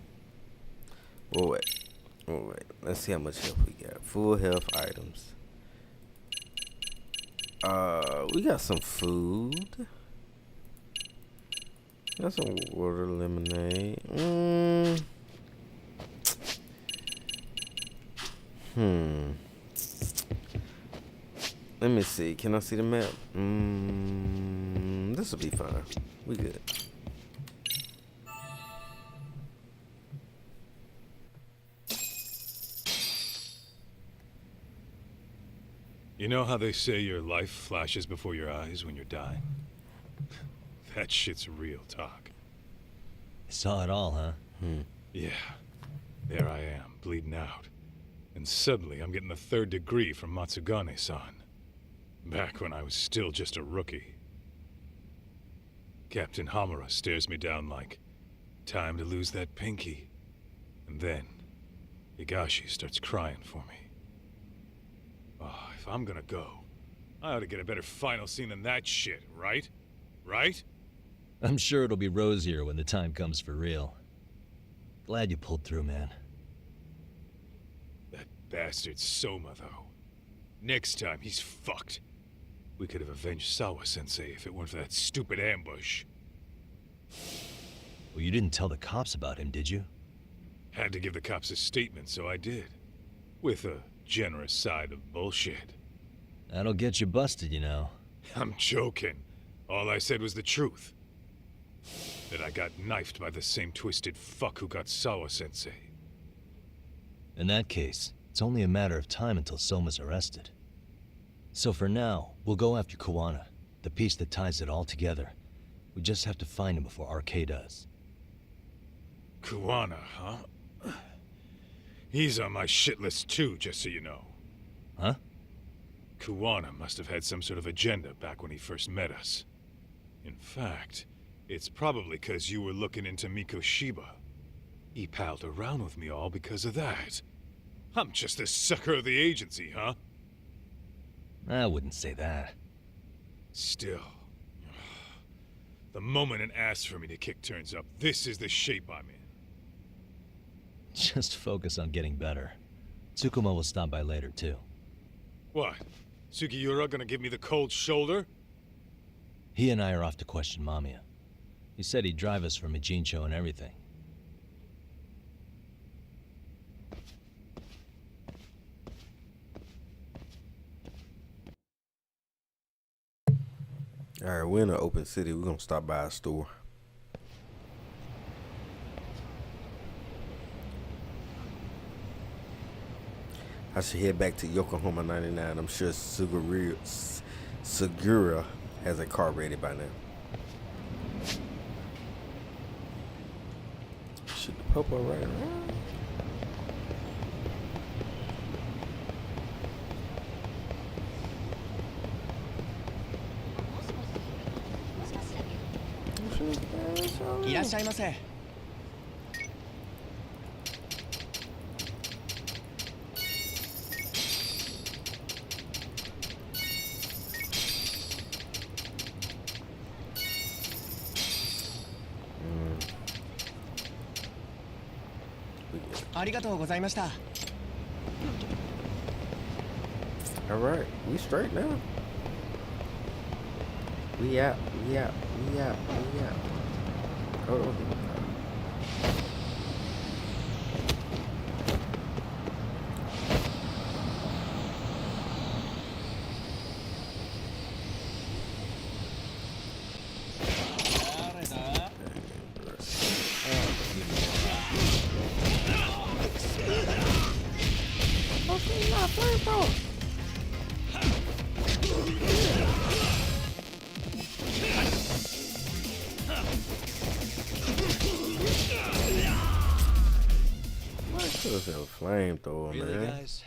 [SPEAKER 1] Oh wait. Let's see how much health we got. Full health items. We got some food. Got some water, lemonade. Let me see. Can I see the map? This will be fine. We good.
[SPEAKER 6] You know how they say your life flashes before your eyes when you're dying? That shit's real talk.
[SPEAKER 4] Saw it all, huh?
[SPEAKER 6] Yeah. There I am, bleeding out. And suddenly I'm getting the 3rd degree from Matsugane-san. Back when I was still just a rookie. Captain Hamura stares me down like, time to lose that pinky. And then, Higashi starts crying for me. Oh, if I'm gonna go, I ought to get a better final scene than that shit, right? Right?
[SPEAKER 4] I'm sure it'll be rosier when the time comes for real. Glad you pulled through, man.
[SPEAKER 6] That bastard Soma, though. Next time, he's fucked. We could have avenged Sawa-sensei if it weren't for that stupid ambush.
[SPEAKER 4] Well, you didn't tell the cops about him, did you?
[SPEAKER 6] Had to give the cops a statement, so I did. With a generous side of bullshit.
[SPEAKER 4] That'll get you busted, you know.
[SPEAKER 6] I'm joking. All I said was the truth. That I got knifed by the same twisted fuck who got Sawa-sensei.
[SPEAKER 4] In that case, it's only a matter of time until Soma's arrested. So for now, we'll go after Kawana, the piece that ties it all together. We just have to find him before RK does.
[SPEAKER 6] Kawana, huh? He's on my shit list too, just so you know.
[SPEAKER 4] Huh?
[SPEAKER 6] Kawana must have had some sort of agenda back when he first met us. In fact, it's probably 'cause you were looking into Mikoshiba. He palled around with me all because of that. I'm just a sucker of the agency, huh?
[SPEAKER 4] I wouldn't say that.
[SPEAKER 6] Still. The moment it asks for me to kick turns up, this is the shape I'm in.
[SPEAKER 4] Just focus on getting better. Tsukumo will stop by later, too.
[SPEAKER 6] What? Sugiura gonna give me the cold shoulder?
[SPEAKER 4] He and I are off to question Mamiya. He said he'd drive us from Ijincho and everything.
[SPEAKER 1] Alright, we're in an open city. We're gonna stop by a store. I should head back to Yokohama 99. I'm sure Segura has a car ready by now. Shoot the popo right around. Alright, we straight now. We out. Hold on. This is a flamethrower,
[SPEAKER 4] Really,
[SPEAKER 1] man.
[SPEAKER 4] guys?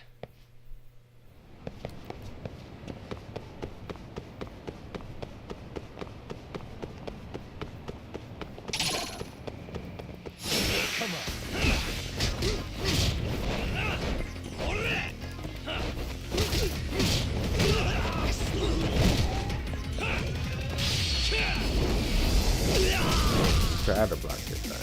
[SPEAKER 1] Try to block this thing.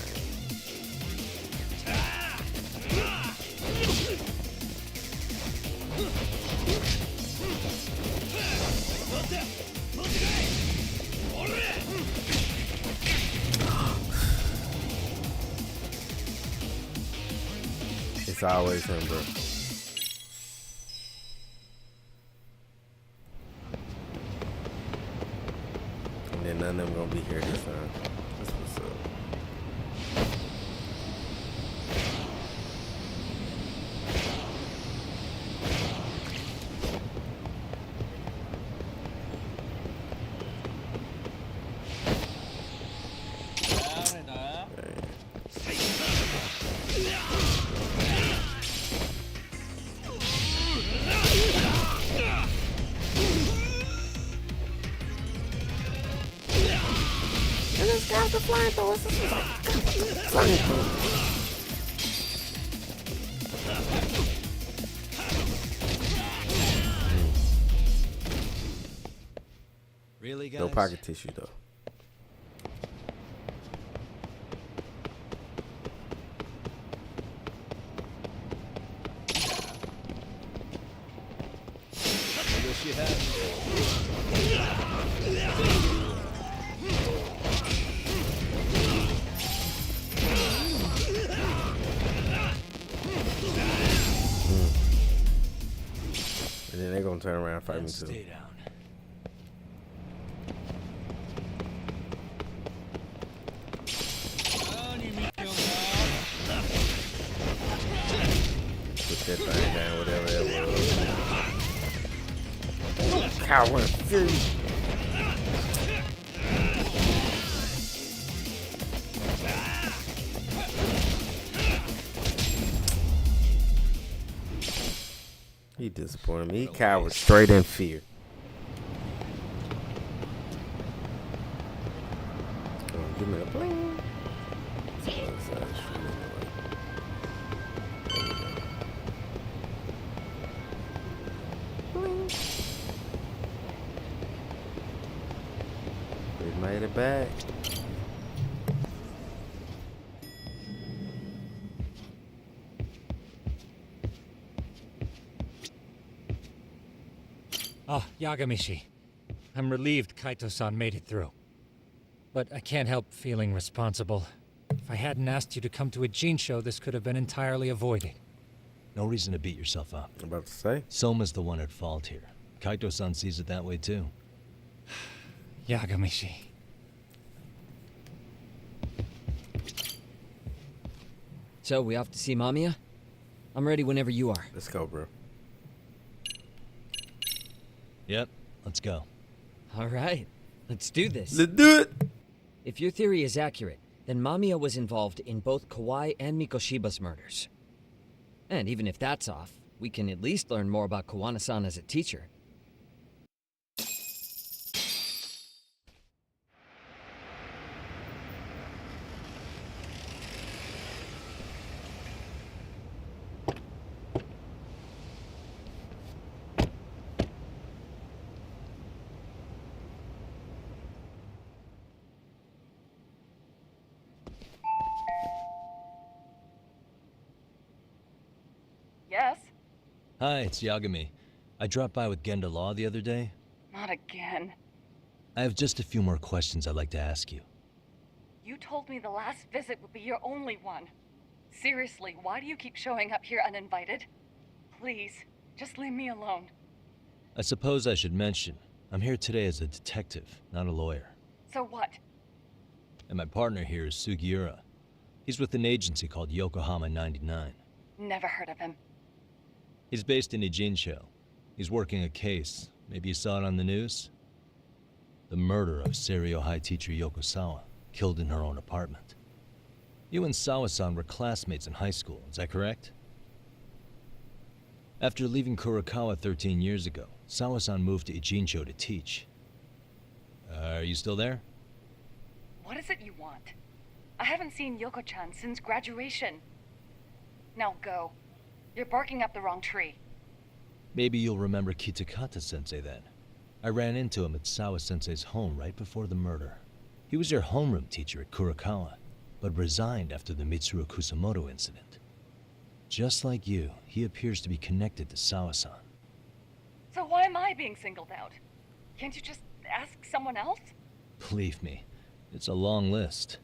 [SPEAKER 1] It's always him, bro. And then none of them gonna be here this time. That's what's up. The flamethrowers. This is like flamethrowers.
[SPEAKER 4] Really, guys?
[SPEAKER 1] No pocket tissue though.
[SPEAKER 4] I wish you had.
[SPEAKER 1] And then they're gonna turn around and fight me too.
[SPEAKER 4] Stay down.
[SPEAKER 1] Put that thing down, whatever that was. Coward fury. He disappointed me. He cowered straight in fear. Come on, give me a bling. We made it back.
[SPEAKER 9] Ah, Yagamishi. I'm relieved Kaito-san made it through. But I can't help feeling responsible. If I hadn't asked you to come to a Gene show, this could have been entirely avoided.
[SPEAKER 4] No reason to beat yourself up.
[SPEAKER 1] I'm about to say.
[SPEAKER 4] Soma's the one at fault here. Kaito-san sees it that way too.
[SPEAKER 9] Yagamishi.
[SPEAKER 10] So, we off to see Mamiya? I'm ready whenever you are.
[SPEAKER 1] Let's go, bro.
[SPEAKER 4] Yep, let's go.
[SPEAKER 10] Alright, let's do this.
[SPEAKER 1] Let's do it!
[SPEAKER 10] If your theory is accurate, then Mamiya was involved in both Kawai and Mikoshiba's murders. And even if that's off, we can at least learn more about Kawana-san as a teacher.
[SPEAKER 14] Yes?
[SPEAKER 4] Hi, it's Yagami. I dropped by with Genda Law the other day.
[SPEAKER 14] Not again.
[SPEAKER 4] I have just a few more questions I'd like to ask you.
[SPEAKER 14] You told me the last visit would be your only one. Seriously, why do you keep showing up here uninvited? Please, just leave me alone.
[SPEAKER 4] I suppose I should mention, I'm here today as a detective, not a lawyer.
[SPEAKER 14] So what?
[SPEAKER 4] And my partner here is Sugiura. He's with an agency called Yokohama 99.
[SPEAKER 14] Never heard of him.
[SPEAKER 4] He's based in Ijincho. He's working a case. Maybe you saw it on the news? The murder of Seiryo High teacher Yoko Sawa, killed in her own apartment. You and Sawa-san were classmates in high school, is that correct? After leaving Kurokawa 13 years ago, Sawa-san moved to Ijincho to teach. Are you still there?
[SPEAKER 14] What is it you want? I haven't seen Yoko-chan since graduation. Now go. You're barking up the wrong tree.
[SPEAKER 4] Maybe you'll remember Kitakata-sensei then. I ran into him at Sawa-sensei's home right before the murder. He was your homeroom teacher at Kurokawa, but resigned after the Mitsuru Kusamoto incident. Just like you, he appears to be connected to Sawa-san.
[SPEAKER 14] So why am I being singled out? Can't you just ask someone else?
[SPEAKER 4] Believe me, it's a long list.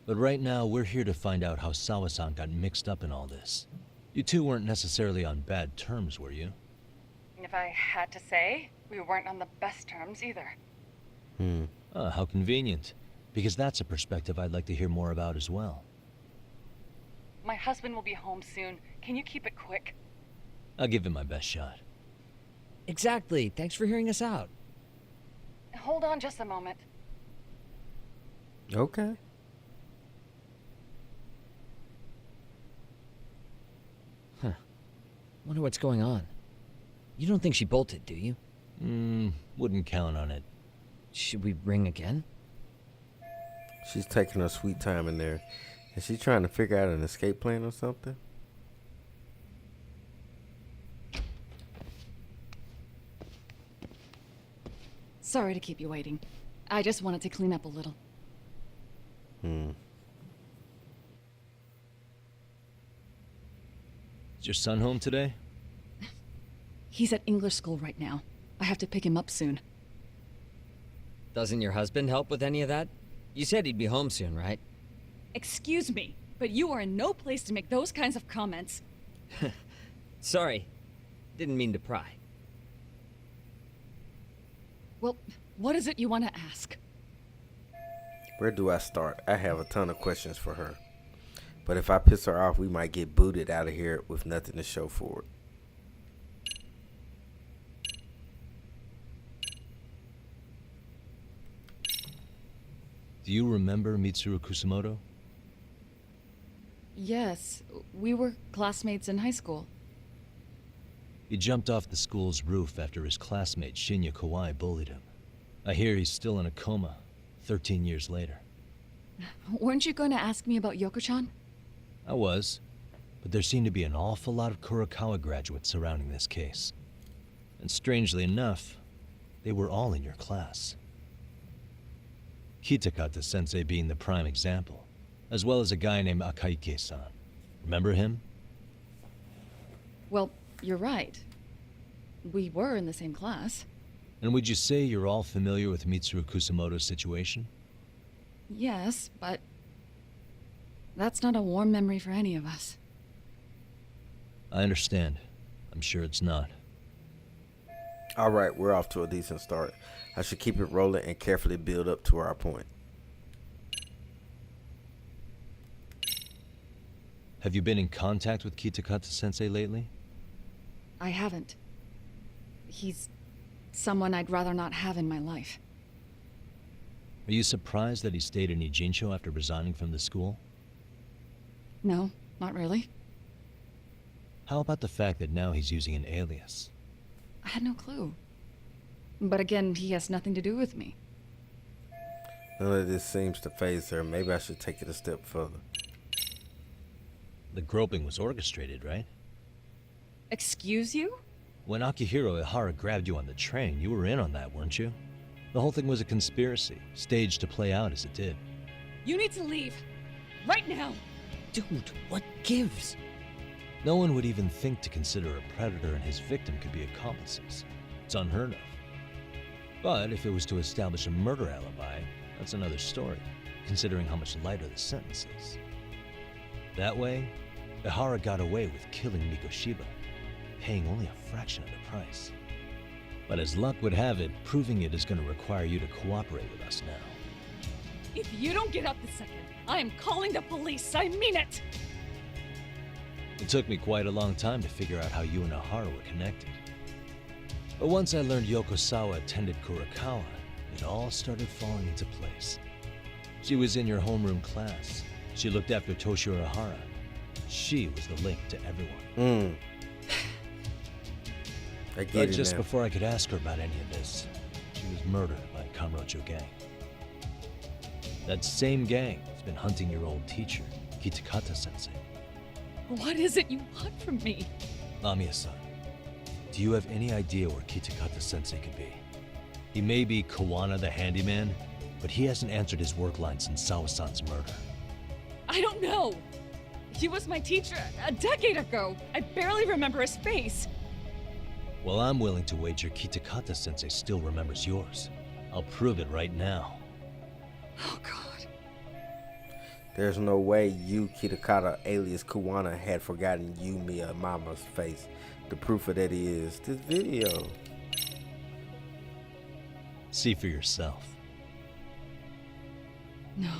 [SPEAKER 4] But right now, we're here to find out how Sawa-san got mixed up in all this. You two weren't necessarily on bad terms, were you?
[SPEAKER 14] If I had to say, we weren't on the best terms either.
[SPEAKER 4] How convenient. Because that's a perspective I'd like to hear more about as well.
[SPEAKER 14] My husband will be home soon. Can you keep it quick?
[SPEAKER 4] I'll give it my best shot.
[SPEAKER 10] Exactly. Thanks for hearing us out.
[SPEAKER 14] Hold on just a moment.
[SPEAKER 1] Okay.
[SPEAKER 10] Huh. Wonder what's going on. You don't think she bolted, do you?
[SPEAKER 4] Wouldn't count on it.
[SPEAKER 10] Should we ring again?
[SPEAKER 1] She's taking her sweet time in there. Is she trying to figure out an escape plan or something?
[SPEAKER 14] Sorry to keep you waiting. I just wanted to clean up a little.
[SPEAKER 4] Is your son home today?
[SPEAKER 14] He's at English school right now. I have to pick him up soon.
[SPEAKER 10] Doesn't your husband help with any of that? You said he'd be home soon, right?
[SPEAKER 14] Excuse me, but you are in no place to make those kinds of comments.
[SPEAKER 10] Sorry. Didn't mean to pry.
[SPEAKER 14] Well, what is it you want to ask?
[SPEAKER 1] Where do I start? I have a ton of questions for her. But if I piss her off, we might get booted out of here with nothing to show for it.
[SPEAKER 4] Do you remember Mitsuru Kusamoto?
[SPEAKER 14] Yes, we were classmates in high school.
[SPEAKER 4] He jumped off the school's roof after his classmate Shinya Kawai bullied him. I hear he's still in a coma, 13 years later.
[SPEAKER 14] Weren't you going to ask me about Yoko-chan?
[SPEAKER 4] I was, but there seemed to be an awful lot of Kurokawa graduates surrounding this case. And strangely enough, they were all in your class. Kitakata-sensei being the prime example, as well as a guy named Akaike-san. Remember him?
[SPEAKER 14] Well, you're right. We were in the same class.
[SPEAKER 4] And would you say you're all familiar with Mitsuru Kusamoto's situation?
[SPEAKER 14] Yes, but that's not a warm memory for any of us.
[SPEAKER 4] I understand. I'm sure it's not.
[SPEAKER 1] Alright, we're off to a decent start. I should keep it rolling and carefully build up to our point.
[SPEAKER 4] Have you been in contact with Kitakata-sensei lately?
[SPEAKER 14] I haven't. He's someone I'd rather not have in my life.
[SPEAKER 4] Are you surprised that he stayed in Ijincho after resigning from the school?
[SPEAKER 14] No, not really.
[SPEAKER 4] How about the fact that now he's using an alias?
[SPEAKER 14] I had no clue. But again, he has nothing to do with me.
[SPEAKER 1] None of this seems to faze her. Maybe I should take it a step further.
[SPEAKER 4] The groping was orchestrated, right?
[SPEAKER 14] Excuse you?
[SPEAKER 4] When Akihiro Ihara grabbed you on the train, you were in on that, weren't you? The whole thing was a conspiracy, staged to play out as it did.
[SPEAKER 14] You need to leave. Right now.
[SPEAKER 10] Dude, what gives?
[SPEAKER 4] No one would even think to consider a predator and his victim could be accomplices. It's unheard of. But if it was to establish a murder alibi, that's another story, considering how much lighter the sentence is. That way, Ihara got away with killing Mikoshiba, paying only a fraction of the price. But as luck would have it, proving it is going to require you to cooperate with us now.
[SPEAKER 14] If you don't get out this second, I am calling the police. I mean it!
[SPEAKER 4] It took me quite a long time to figure out how you and Ihara were connected. But once I learned Yokosawa attended Kurakawa, it all started falling into place. She was in your homeroom class. She looked after Toshiro Ihara. She was the link to everyone.
[SPEAKER 1] I get
[SPEAKER 4] But
[SPEAKER 1] it
[SPEAKER 4] just
[SPEAKER 1] now.
[SPEAKER 4] before I could ask her about any of this, she was murdered by a Kamurocho gang. That same gang has been hunting your old teacher, Kitakata-sensei.
[SPEAKER 14] What is it you want from me?
[SPEAKER 4] Amiya-san, do you have any idea where Kitakata-sensei could be? He may be Kawana the handyman, but he hasn't answered his work line since Sawa-san's murder.
[SPEAKER 14] I don't know. He was my teacher a decade ago. I barely remember his face.
[SPEAKER 4] Well, I'm willing to wager Kitakata-sensei still remembers yours. I'll prove it right now.
[SPEAKER 14] Oh, God.
[SPEAKER 1] There's no way you, Kitakata, alias Kuwana, had forgotten Yumiya Mama's face. The proof of that is this video.
[SPEAKER 4] See for yourself.
[SPEAKER 14] No.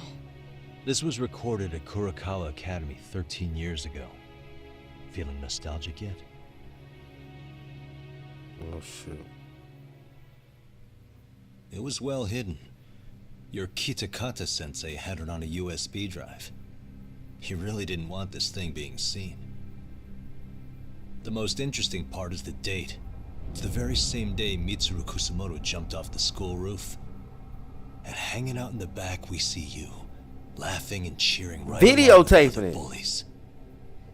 [SPEAKER 4] This was recorded at Kurakawa Academy 13 years ago. Feeling nostalgic yet?
[SPEAKER 1] Oh, shoot.
[SPEAKER 4] It was well hidden. Your Kitakata-sensei had it on a USB drive. He really didn't want this thing being seen. The most interesting part is the date. It's the very same day Mitsuru Kusamoto jumped off the school roof. And hanging out in the back, we see you, laughing and cheering right
[SPEAKER 1] Videotaping
[SPEAKER 4] the
[SPEAKER 1] it.
[SPEAKER 4] bullies.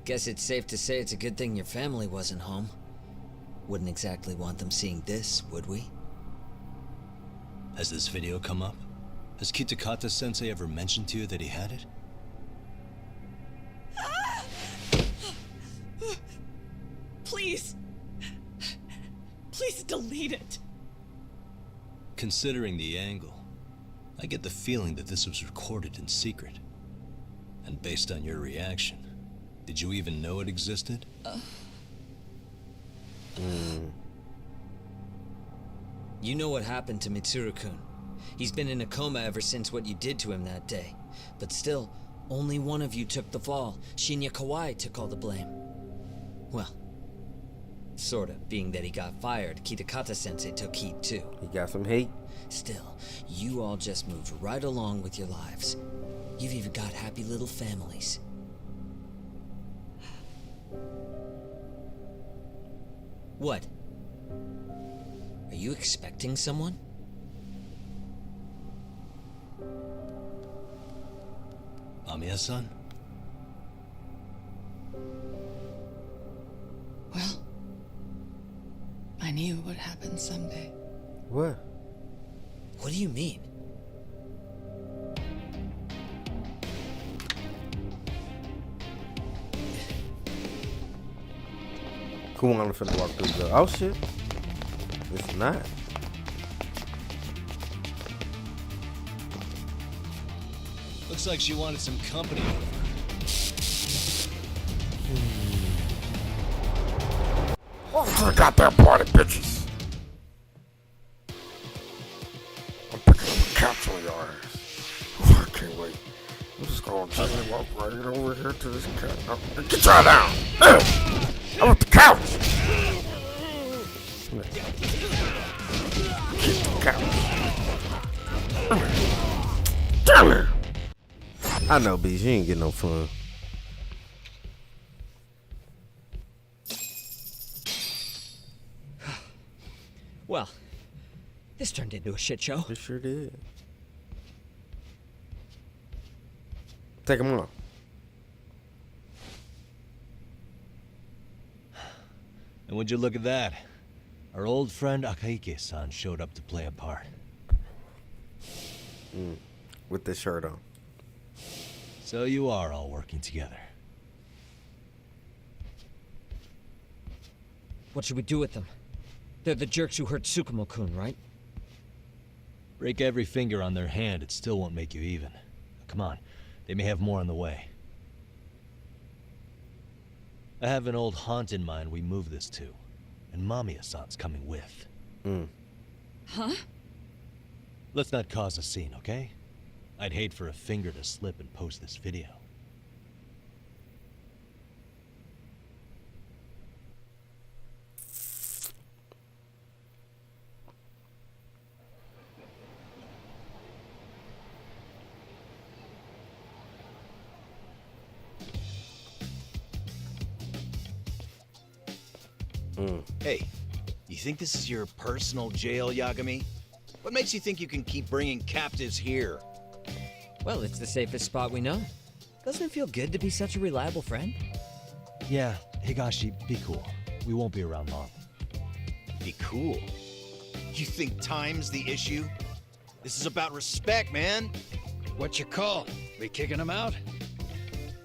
[SPEAKER 10] Guess it's safe to say it's a good thing your family wasn't home. Wouldn't exactly want them seeing this, would we?
[SPEAKER 4] Has this video come up? Has Kitakata-sensei ever mentioned to you that he had it?
[SPEAKER 14] Please. Please delete it.
[SPEAKER 4] Considering the angle, I get the feeling that this was recorded in secret. And based on your reaction, did you even know it existed?
[SPEAKER 10] You know what happened to Mitsuru-kun. He's been in a coma ever since what you did to him that day. But still, only one of you took the fall. Shinya Kawai took all the blame. Well, sorta, being that he got fired, Kitakata-sensei took heat too.
[SPEAKER 1] He got some heat.
[SPEAKER 10] Still, you all just moved right along with your lives. You've even got happy little families. What? Are you expecting someone?
[SPEAKER 4] Amiya-san?
[SPEAKER 15] Well, I knew it would happen someday.
[SPEAKER 1] What?
[SPEAKER 10] What do you mean?
[SPEAKER 1] Kuwana finna walk through the. Oh shit. It's not.
[SPEAKER 4] Looks like she wanted some company over.
[SPEAKER 1] Oh, I got that party, bitches. Oh, Jimmy, walk right over here to this couch. Oh, get your down! I want the couch! Get the couch. Damn it! I know, B. She ain't getting no fun.
[SPEAKER 10] Well, this turned into a shit show.
[SPEAKER 1] It sure did. Take him off.
[SPEAKER 4] And would you look at that? Our old friend Akaike-san showed up to play a part.
[SPEAKER 1] With this shirt on.
[SPEAKER 4] So you are all working together.
[SPEAKER 10] What should we do with them? They're the jerks who hurt Tsukumo-kun, right?
[SPEAKER 4] Break every finger on their hand, it still won't make you even. Come on, they may have more on the way. I have an old haunt in mind we move this to, and Mamiya-san's coming with.
[SPEAKER 15] Huh?
[SPEAKER 4] Let's not cause a scene, okay? I'd hate for a finger to slip and post this video.
[SPEAKER 16] Hey, you think this is your personal jail, Yagami? What makes you think you can keep bringing captives here?
[SPEAKER 10] Well, it's the safest spot we know. Doesn't it feel good to be such a reliable friend?
[SPEAKER 4] Yeah, Higashi, be cool. We won't be around long.
[SPEAKER 16] Be cool? You think time's the issue? This is about respect, man.
[SPEAKER 9] What you call? We kicking him out?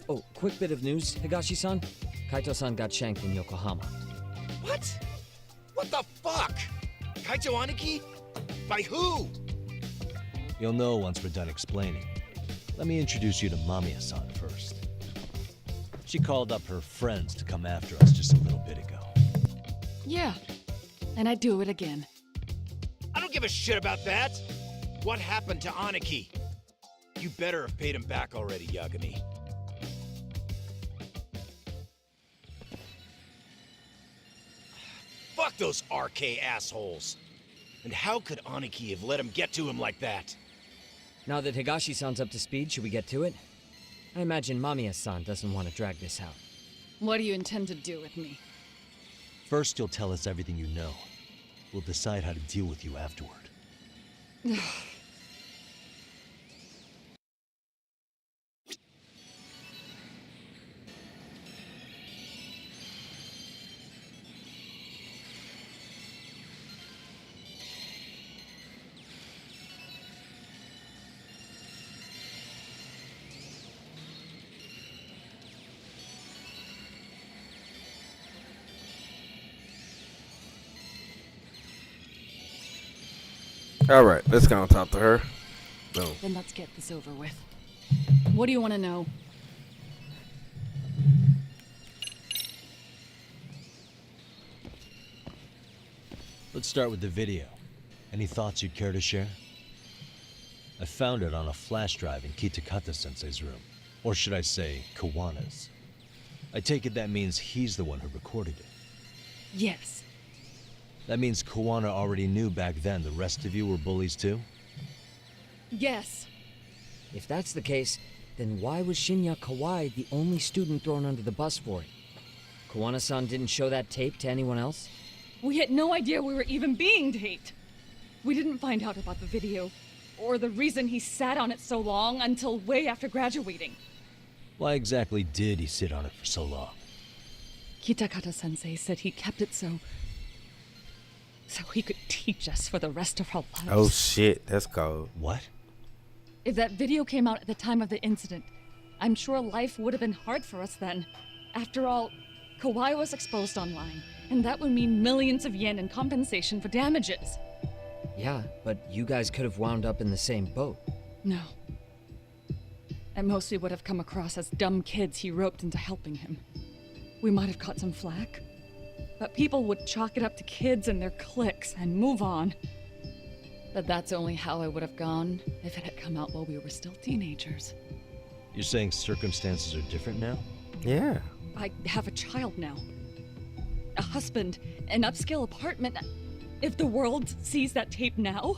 [SPEAKER 10] Oh, quick bit of news, Higashi-san. Kaito-san got shanked in Yokohama.
[SPEAKER 16] What? What the fuck? Kaito Aniki? By who?
[SPEAKER 4] You'll know once we're done explaining. Let me introduce you to Mamiya-san first. She called up her friends to come after us just a little bit ago.
[SPEAKER 15] Yeah, and I'd do it again.
[SPEAKER 16] I don't give a shit about that. What happened to Aniki? You better have paid him back already, Yagami. Fuck those RK assholes. And how could Aniki have let him get to him like that?
[SPEAKER 10] Now that Higashi-san's up to speed, should we get to it? I imagine Mamiya-san doesn't want to drag this out.
[SPEAKER 15] What do you intend to do with me?
[SPEAKER 4] First, you'll tell us everything you know. We'll decide how to deal with you afterward.
[SPEAKER 1] All right, let's go and talk to her. Boom.
[SPEAKER 15] Then let's get this over with. What do you want to know?
[SPEAKER 4] Let's start with the video. Any thoughts you'd care to share? I found it on a flash drive in Kitakata-sensei's room. Or should I say, Kawana's. I take it that means he's the one who recorded it.
[SPEAKER 15] Yes.
[SPEAKER 4] That means Kawana already knew back then the rest of you were bullies too?
[SPEAKER 15] Yes.
[SPEAKER 10] If that's the case, then why was Shinya Kawai the only student thrown under the bus for it? Kawana-san didn't show that tape to anyone else?
[SPEAKER 14] We had no idea we were even being taped. We didn't find out about the video, or the reason he sat on it so long until way after graduating.
[SPEAKER 4] Why exactly did he sit on it for so long?
[SPEAKER 14] Kitakata-sensei said he kept it so he could teach us for the rest of our lives.
[SPEAKER 1] Oh shit, that's cold.
[SPEAKER 4] What?
[SPEAKER 14] If that video came out at the time of the incident, I'm sure life would have been hard for us then. After all, Kawai was exposed online, and that would mean millions of yen in compensation for damages.
[SPEAKER 10] Yeah, but you guys could have wound up in the same boat.
[SPEAKER 14] No. At most we would have come across as dumb kids he roped into helping him. We might have caught some flack, but people would chalk it up to kids and their cliques and move on. But that's only how it would have gone if it had come out while we were still teenagers.
[SPEAKER 4] You're saying circumstances are different now?
[SPEAKER 1] Yeah.
[SPEAKER 14] I have a child now. A husband, an upscale apartment. If the world sees that tape now,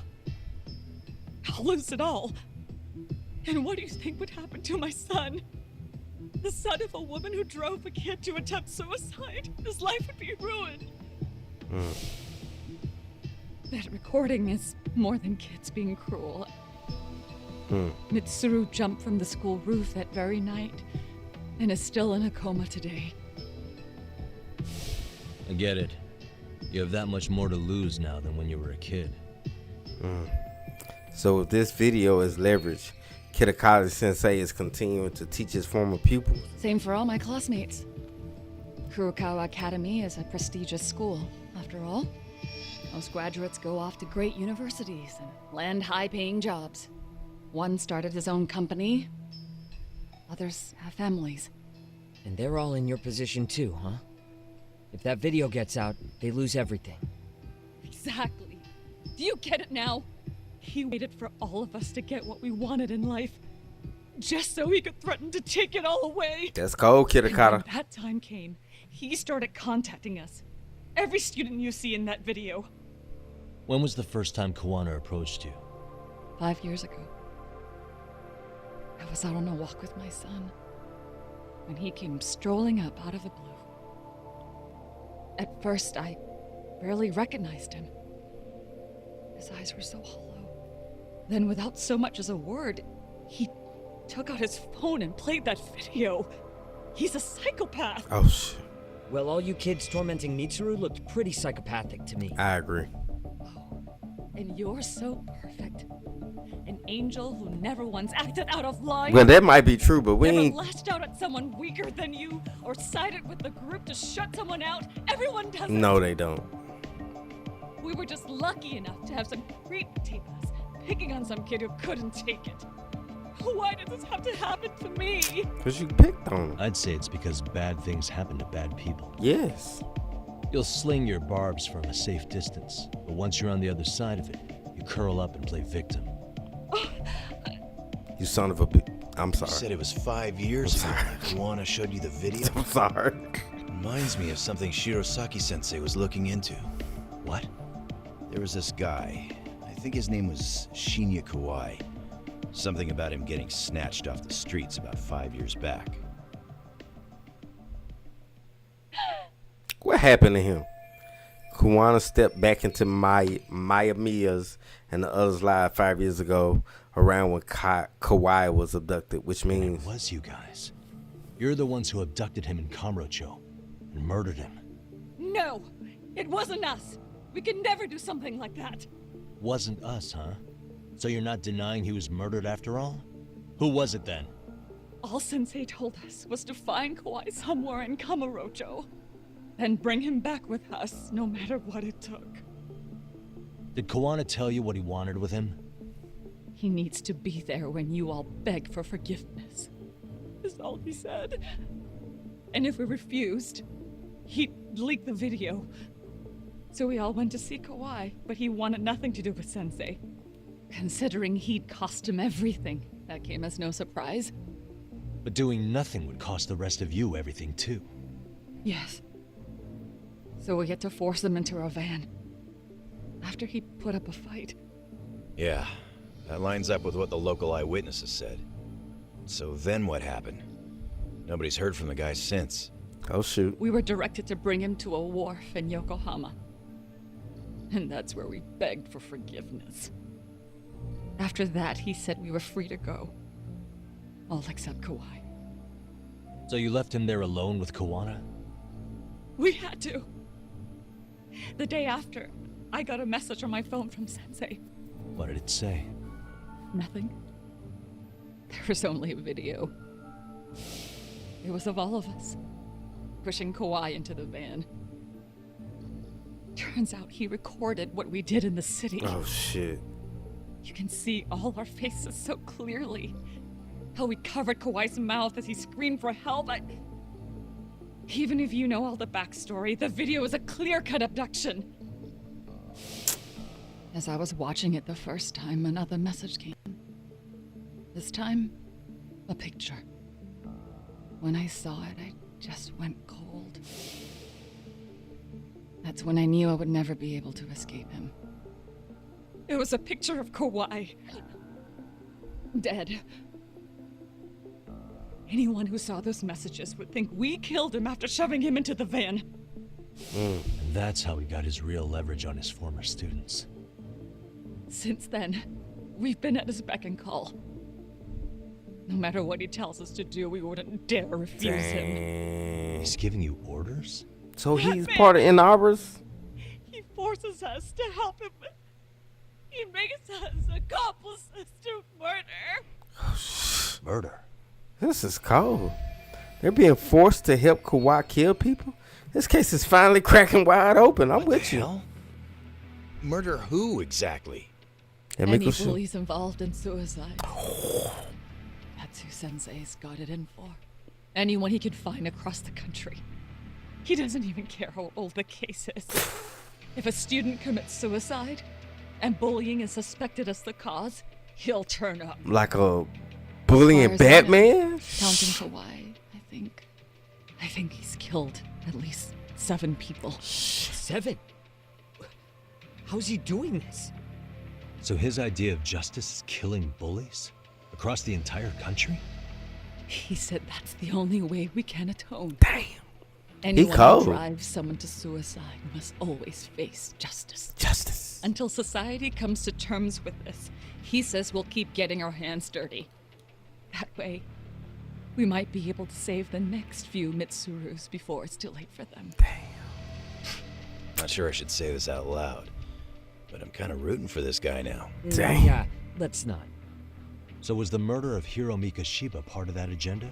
[SPEAKER 14] I'll lose it all. And what do you think would happen to my son? The son of a woman who drove a kid to attempt suicide. His life would be ruined. That recording is more than kids being cruel. Mitsuru jumped from the school roof that very night and is still in a coma today.
[SPEAKER 4] I get it. You have that much more to lose now than when you were a kid.
[SPEAKER 1] So if this video is leverage, Kitakata Sensei is continuing to teach his former pupils.
[SPEAKER 14] Same for all my classmates. Kurokawa Academy is a prestigious school, after all. Most graduates go off to great universities and land high-paying jobs. One started his own company. Others have families.
[SPEAKER 10] And they're all in your position too, huh? If that video gets out, they lose everything.
[SPEAKER 14] Exactly. Do you get it now? He waited for all of us to get what we wanted in life, just so he could threaten to take it all away.
[SPEAKER 1] That's cold, Kitakata.
[SPEAKER 14] And when that time came, he started contacting us. Every student you see in that video.
[SPEAKER 4] When was the first time Kawana approached you?
[SPEAKER 14] 5 years ago. I was out on a walk with my son when he came strolling up out of the blue. At first, I barely recognized him. His eyes were so hollow. Then, without so much as a word, he took out his phone and played that video. He's a psychopath.
[SPEAKER 1] Oh, shit.
[SPEAKER 10] Well, all you kids tormenting Mitsuru looked pretty psychopathic to me.
[SPEAKER 1] I agree.
[SPEAKER 14] And you're so perfect. An angel who never once acted out of line.
[SPEAKER 1] Well, that might be true, but we
[SPEAKER 14] never
[SPEAKER 1] ain't...
[SPEAKER 14] lashed out at someone weaker than you, or sided with the group to shut someone out. Everyone does it.
[SPEAKER 1] No, they don't.
[SPEAKER 14] We were just lucky enough to have some creep tape us, picking on some kid who couldn't take it. Why did this have to happen to me?
[SPEAKER 1] Because you picked on him.
[SPEAKER 4] I'd say it's because bad things happen to bad people.
[SPEAKER 1] Yes.
[SPEAKER 4] You'll sling your barbs from a safe distance, but once you're on the other side of it, you curl up and play victim.
[SPEAKER 1] You son of a bitch. I'm sorry.
[SPEAKER 16] You said it was 5 years ago. Kawana showed you the video?
[SPEAKER 1] I'm sorry.
[SPEAKER 16] Reminds me of something Shirosaki-sensei was looking into.
[SPEAKER 4] What?
[SPEAKER 16] There was this guy. I think his name was Shinya Kawai. Something about him getting snatched off the streets about 5 years back.
[SPEAKER 1] What happened to him? Kawana stepped back into Miya's and the others' lives 5 years ago, around when Kawai was abducted, which means...
[SPEAKER 4] It was you guys. You're the ones who abducted him in Kamurocho and murdered him.
[SPEAKER 14] No, it wasn't us. We could never do something like that.
[SPEAKER 4] Wasn't us, huh? So you're not denying he was murdered after all? Who was it then?
[SPEAKER 14] All Sensei told us was to find Kawai somewhere in Kamurocho, and bring him back with us, no matter what it took.
[SPEAKER 4] Did Kawana tell you what he wanted with him?
[SPEAKER 14] He needs to be there when you all beg for forgiveness, is all he said. And if we refused, he'd leak the video. So we all went to see Kawai, but he wanted nothing to do with Sensei. Considering he'd cost him everything, that came as no surprise.
[SPEAKER 4] But doing nothing would cost the rest of you everything too.
[SPEAKER 14] Yes. So we had to force him into our van. After he put up a fight.
[SPEAKER 16] Yeah, that lines up with what the local eyewitnesses said. So then what happened? Nobody's heard from the guy since.
[SPEAKER 1] Oh shoot.
[SPEAKER 14] We were directed to bring him to a wharf in Yokohama. And that's where we begged for forgiveness. After that, he said we were free to go. All except Kawai.
[SPEAKER 4] So you left him there alone with Kawana?
[SPEAKER 14] We had to. The day after, I got a message on my phone from Sensei.
[SPEAKER 4] What did it say?
[SPEAKER 14] Nothing. There was only a video. It was of all of us, pushing Kawai into the van. Turns out he recorded what we did in the city.
[SPEAKER 1] Oh shit.
[SPEAKER 14] You can see all our faces so clearly. How we covered Kawai's mouth as he screamed for help. Even if you know all the backstory, the video is a clear-cut abduction. As I was watching it the first time, another message came. This time, a picture.
[SPEAKER 15] When I saw it, I just went cold. That's when I knew I would never be able to escape him.
[SPEAKER 14] It was a picture of Kawhi. Dead. Anyone who saw those messages would think we killed him after shoving him into the van.
[SPEAKER 4] And that's how he got his real leverage on his former students.
[SPEAKER 14] Since then, we've been at his beck and call. No matter what he tells us to do, we wouldn't dare refuse him.
[SPEAKER 4] He's giving you orders?
[SPEAKER 1] So he's part of Inabras?
[SPEAKER 14] He forces us to help him. He makes us accomplices to murder.
[SPEAKER 4] Murder?
[SPEAKER 1] This is cold. They're being forced to help Kawhi kill people? This case is finally cracking wide open. I'm with you.
[SPEAKER 16] Hell? Murder who exactly?
[SPEAKER 14] Any bullies involved in suicide. That's who Sensei's got it in for. Anyone he can find across the country. He doesn't even care how old the case is. If a student commits suicide and bullying is suspected as the cause, he'll turn up.
[SPEAKER 1] Like a bullying Batman?
[SPEAKER 14] Counting Kawhi, I think he's killed at least 7 people.
[SPEAKER 10] 7? How's he doing this?
[SPEAKER 4] So his idea of justice is killing bullies? Across the entire country?
[SPEAKER 14] He said that's the only way we can atone.
[SPEAKER 1] Damn.
[SPEAKER 14] Anyone who drives someone to suicide must always face justice.
[SPEAKER 1] Justice.
[SPEAKER 14] Until society comes to terms with this, he says we'll keep getting our hands dirty. That way, we might be able to save the next few Mitsurus before it's too late for them.
[SPEAKER 1] Damn.
[SPEAKER 16] Not sure I should say this out loud, but I'm kind of rooting for this guy now.
[SPEAKER 1] Damn.
[SPEAKER 10] Yeah, let's not.
[SPEAKER 4] So was the murder of Hiro Mikoshiba part of that agenda?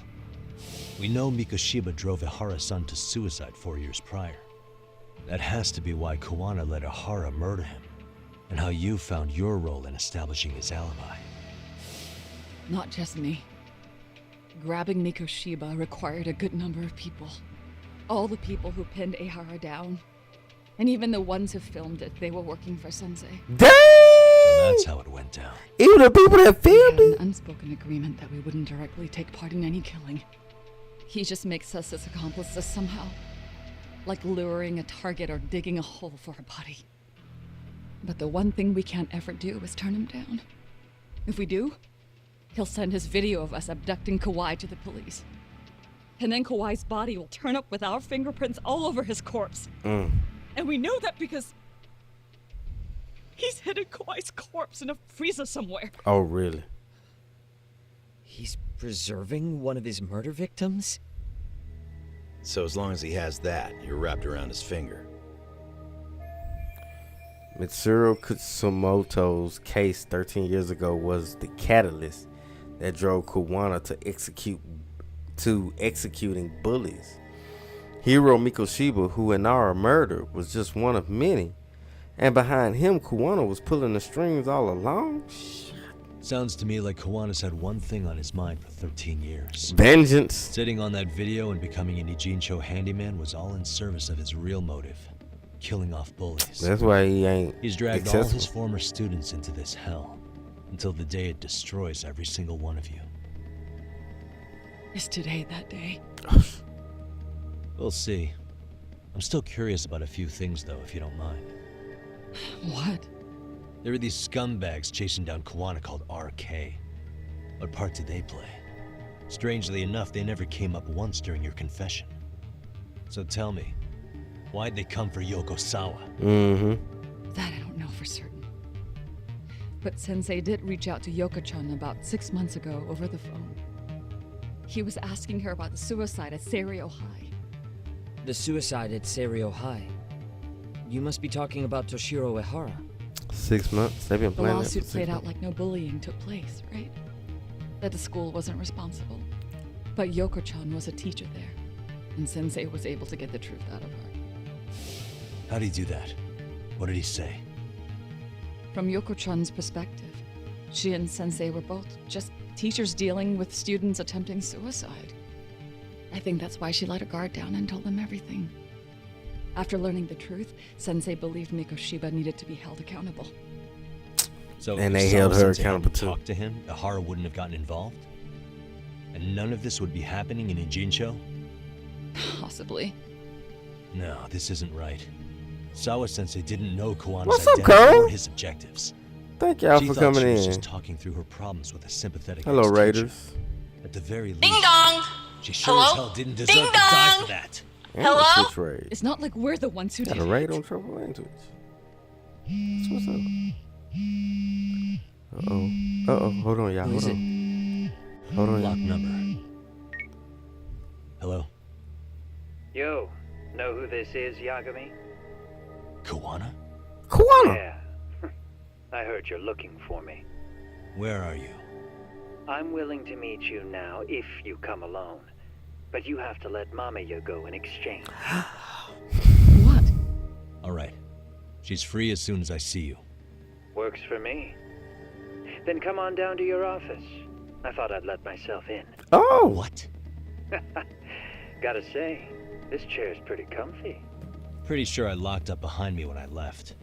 [SPEAKER 4] We know Mikoshiba drove Ihara-san to suicide 4 years prior. That has to be why Kawana let Ihara murder him, and how you found your role in establishing his alibi.
[SPEAKER 14] Not just me. Grabbing Mikoshiba required a good number of people. All the people who pinned Ihara down. And even the ones who filmed it, they were working for Sensei.
[SPEAKER 1] Damn!
[SPEAKER 4] So that's how it went down.
[SPEAKER 1] Even the people that filmed
[SPEAKER 14] We had
[SPEAKER 1] it?
[SPEAKER 14] an unspoken agreement that we wouldn't directly take part in any killing. He just makes us his accomplices somehow. Like luring a target or digging a hole for a body. But the one thing we can't ever do is turn him down. If we do, he'll send his video of us abducting Kawhi to the police. And then Kawhi's body will turn up with our fingerprints all over his corpse. And we know that because he's hidden Kawhi's corpse in a freezer somewhere.
[SPEAKER 1] Oh, really?
[SPEAKER 10] He's preserving one of his murder victims?
[SPEAKER 16] So as long as he has that, you're wrapped around his finger.
[SPEAKER 1] Mitsuru Kutsumoto's case 13 years ago was the catalyst that drove Kawana to executing bullies. Hiro Mikoshiba, who Inara murdered, was just one of many. And behind him, Kawana was pulling the strings all along?
[SPEAKER 4] Sounds to me like Kawana's had one thing on his mind for 13 years.
[SPEAKER 1] Vengeance.
[SPEAKER 4] Sitting on that video and becoming an Ijincho handyman was all in service of his real motive. Killing off bullies.
[SPEAKER 1] That's why he ain't
[SPEAKER 4] He's dragged
[SPEAKER 1] accessible.
[SPEAKER 4] all his former students into this hell. Until the day it destroys every single one of you.
[SPEAKER 14] Is today that day?
[SPEAKER 4] We'll see. I'm still curious about a few things though, if you don't mind.
[SPEAKER 14] What?
[SPEAKER 4] There are these scumbags chasing down Kawana called RK. What part did they play? Strangely enough, they never came up once during your confession. So tell me, why'd they come for Yokosawa?
[SPEAKER 14] That I don't know for certain. But Sensei did reach out to Yoko-chan about 6 months ago over the phone. He was asking her about the suicide at Seiryo High.
[SPEAKER 10] The suicide at Seiryo High. You must be talking about Toshiro Ehara.
[SPEAKER 1] 6 months? They've been
[SPEAKER 14] The
[SPEAKER 1] playing that for
[SPEAKER 14] lawsuit
[SPEAKER 1] 6
[SPEAKER 14] played out
[SPEAKER 1] months.
[SPEAKER 14] like no bullying took place, right? That the school wasn't responsible. But Yoko-chan was a teacher there, and Sensei was able to get the truth out of her.
[SPEAKER 4] How'd he do that? What did he say?
[SPEAKER 14] From Yoko-chan's perspective, she and Sensei were both just teachers dealing with students attempting suicide. I think that's why she let her guard down and told them everything. After learning the truth, Sensei believed Mikoshiba needed to be held accountable.
[SPEAKER 4] So
[SPEAKER 1] And
[SPEAKER 4] if
[SPEAKER 1] they held her
[SPEAKER 4] Sawa-sensei
[SPEAKER 1] accountable
[SPEAKER 4] hadn't
[SPEAKER 1] too.
[SPEAKER 4] talked to him, Ihara wouldn't have gotten involved? And none of this would be happening in Ijincho?
[SPEAKER 14] Possibly.
[SPEAKER 4] No, this isn't right. Sawa-sensei didn't know Kawana's
[SPEAKER 1] What's up,
[SPEAKER 4] identity
[SPEAKER 1] Cole?
[SPEAKER 4] or his objectives.
[SPEAKER 1] Thank y'all
[SPEAKER 4] She
[SPEAKER 1] for
[SPEAKER 4] thought
[SPEAKER 1] coming
[SPEAKER 4] she was
[SPEAKER 1] in.
[SPEAKER 4] just talking through her problems with a sympathetic
[SPEAKER 1] Hello,
[SPEAKER 4] ex-teacher.
[SPEAKER 1] Raiders.
[SPEAKER 4] At the very least,
[SPEAKER 17] Ding dong!
[SPEAKER 4] she sure
[SPEAKER 17] Hello?
[SPEAKER 4] as hell didn't deserve
[SPEAKER 17] Ding
[SPEAKER 4] to die
[SPEAKER 17] dong!
[SPEAKER 4] for that.
[SPEAKER 1] And
[SPEAKER 17] Hello?
[SPEAKER 1] a Twitch raid.
[SPEAKER 14] It's not like we're the ones who
[SPEAKER 1] Got
[SPEAKER 14] did
[SPEAKER 1] a
[SPEAKER 14] it.
[SPEAKER 1] raid on Trouble and Twitch. What's up? Uh-oh. Hold on, y'all.
[SPEAKER 10] Who is
[SPEAKER 1] Hold on. Hold on,
[SPEAKER 4] Block
[SPEAKER 1] y'all.
[SPEAKER 4] number. Hello?
[SPEAKER 18] Yo, know who this is, Yagami?
[SPEAKER 4] Kawana?
[SPEAKER 1] Kawana!
[SPEAKER 18] Yeah. I heard you're looking for me.
[SPEAKER 4] Where are you?
[SPEAKER 18] I'm willing to meet you now if you come alone. But you have to let Mamiya go in exchange.
[SPEAKER 14] What?
[SPEAKER 4] Alright. She's free as soon as I see you.
[SPEAKER 18] Works for me. Then come on down to your office. I thought I'd let myself in.
[SPEAKER 1] Oh!
[SPEAKER 4] What?
[SPEAKER 18] Gotta say, this chair's pretty comfy.
[SPEAKER 4] Pretty sure I locked up behind me when I left.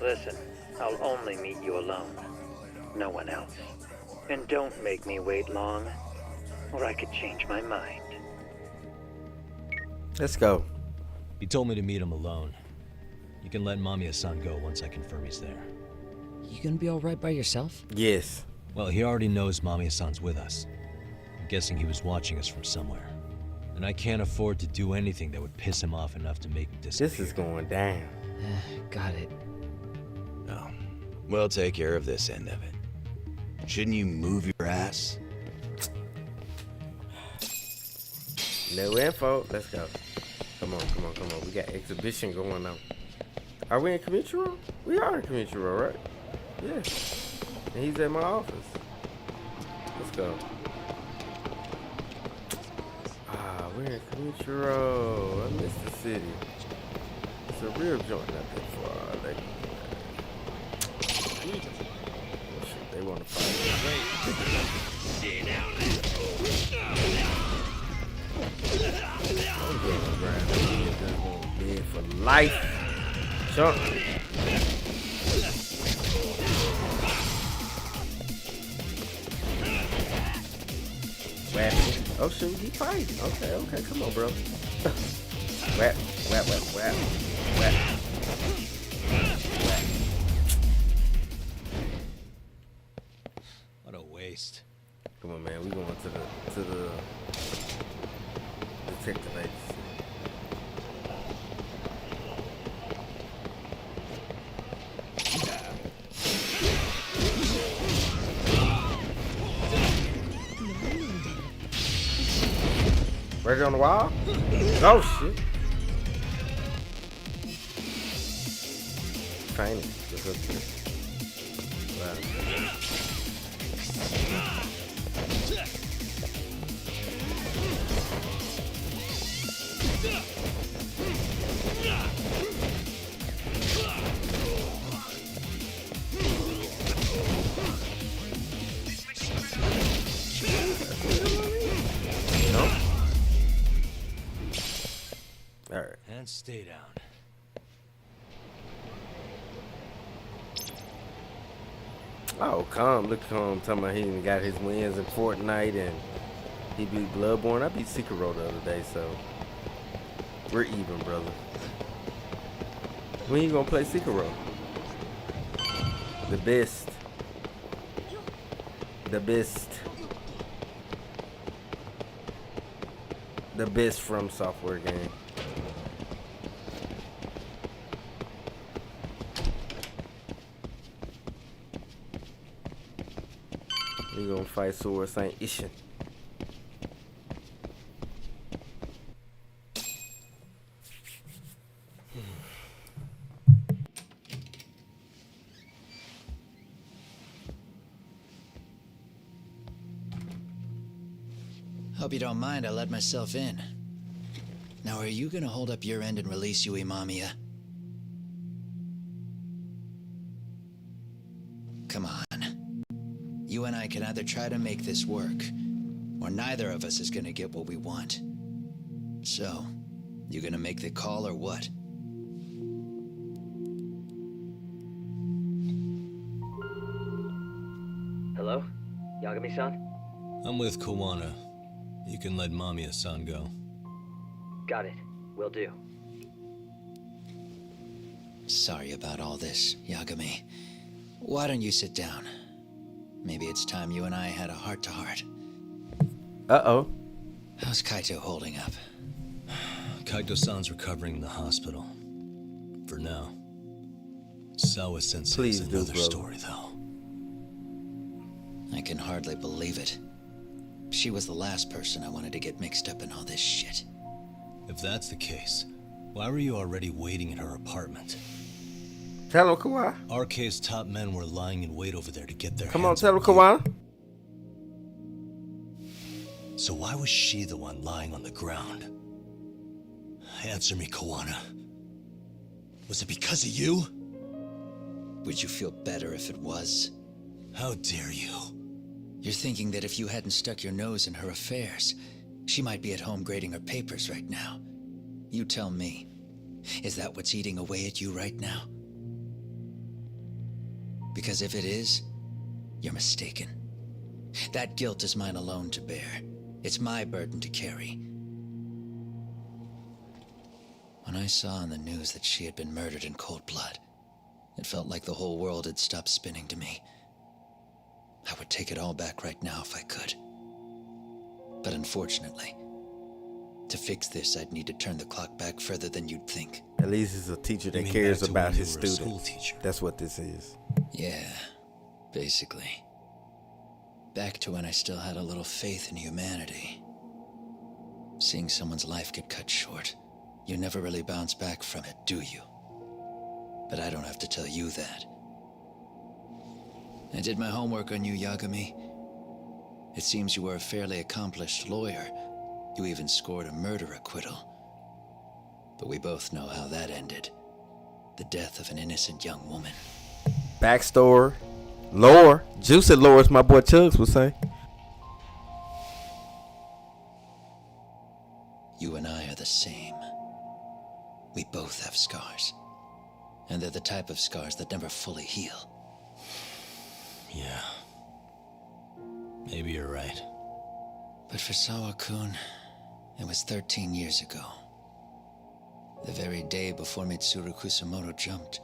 [SPEAKER 18] Listen, I'll only meet you alone. No one else. And don't make me wait long, or I could change my mind.
[SPEAKER 1] Let's go.
[SPEAKER 4] He told me to meet him alone. You can let Mamiya-san go once I confirm he's there.
[SPEAKER 10] You gonna be alright by yourself?
[SPEAKER 1] Yes.
[SPEAKER 4] Well, he already knows Mamiya-san's with us. I'm guessing he was watching us from somewhere. And I can't afford to do anything that would piss him off enough to make him disappear.
[SPEAKER 1] This is going down.
[SPEAKER 10] Got it.
[SPEAKER 16] Oh, we'll take care of this end of it. Shouldn't you move your ass?
[SPEAKER 1] No info. Let's go. Come on. We got exhibition going on. Are we in Comichiro? We are in Comichiro, right? Yeah. And he's at my office. Let's go. We're in Comichiro. I miss the city. It's a real joint not that far. Oh, shit, they want to fight. I'm getting around here. Just want to be for life. Jump. Whapping. Oh shoot, he fighting. Okay, come on, bro. Whap.
[SPEAKER 4] What a waste.
[SPEAKER 1] Come on, man. We going to the detective agency. Right on the wall? Oh shit. Training. This is good. Wow. Alright.
[SPEAKER 4] And stay down.
[SPEAKER 1] Oh, calm. Look at him talking about he even got his wins in Fortnite and he beat Bloodborne. I beat Sekiro the other day, so we're even, brother. When you gonna play Sekiro? The best. The best. The best From Software game. We gonna fight Sword Saint Ishin.
[SPEAKER 19] Hope you don't mind I let myself in. Now, are you gonna hold up your end and release Yui Mamiya? Come on. You and I can either try to make this work, or neither of us is gonna get what we want. So, you gonna make the call or what?
[SPEAKER 18] Hello? Yagami-san?
[SPEAKER 4] I'm with Kawana. You can let Mamiya-san go.
[SPEAKER 10] Got it. Will do.
[SPEAKER 19] Sorry about all this, Yagami. Why don't you sit down? Maybe it's time you and I had a heart-to-heart.
[SPEAKER 1] Uh-oh.
[SPEAKER 19] How's Kaito holding up?
[SPEAKER 4] Kaito-san's recovering in the hospital. For now. Sawa-sensei is another story, though.
[SPEAKER 19] I can hardly believe it. She was the last person I wanted to get mixed up in all this shit.
[SPEAKER 4] If that's the case, why were you already waiting in her apartment?
[SPEAKER 1] Tell him, Kawhi.
[SPEAKER 4] RK's top men were lying in wait over there to get their
[SPEAKER 1] Come on,
[SPEAKER 4] hands
[SPEAKER 1] tell him, Kawhi.
[SPEAKER 4] So why was she the one lying on the ground? Answer me, Kawana. Was it because of you?
[SPEAKER 19] Would you feel better if it was?
[SPEAKER 4] How dare you?
[SPEAKER 19] You're thinking that if you hadn't stuck your nose in her affairs, she might be at home grading her papers right now. You tell me, is that what's eating away at you right now? Because if it is, you're mistaken. That guilt is mine alone to bear. It's my burden to carry. When I saw on the news that she had been murdered in cold blood, it felt like the whole world had stopped spinning to me. I would take it all back right now if I could. But unfortunately, to fix this, I'd need to turn the clock back further than you'd think.
[SPEAKER 1] At least he's a teacher that cares about his students. That's what this is.
[SPEAKER 19] Yeah, basically. Back to when I still had a little faith in humanity. Seeing someone's life get cut short, you never really bounce back from it, do you? But I don't have to tell you that. I did my homework on you, Yagami. It seems you were a fairly accomplished lawyer. You even scored a murder acquittal. But we both know how that ended. The death of an innocent young woman.
[SPEAKER 1] Backstory. Lore. Juicy lore, as my boy Chugs would say.
[SPEAKER 19] You and I are the same. We both have scars. And they're the type of scars that never fully heal.
[SPEAKER 4] Yeah. Maybe you're right.
[SPEAKER 19] But for Sawa-kun, it was 13 years ago. The very day before Mitsuru Kusamoto jumped,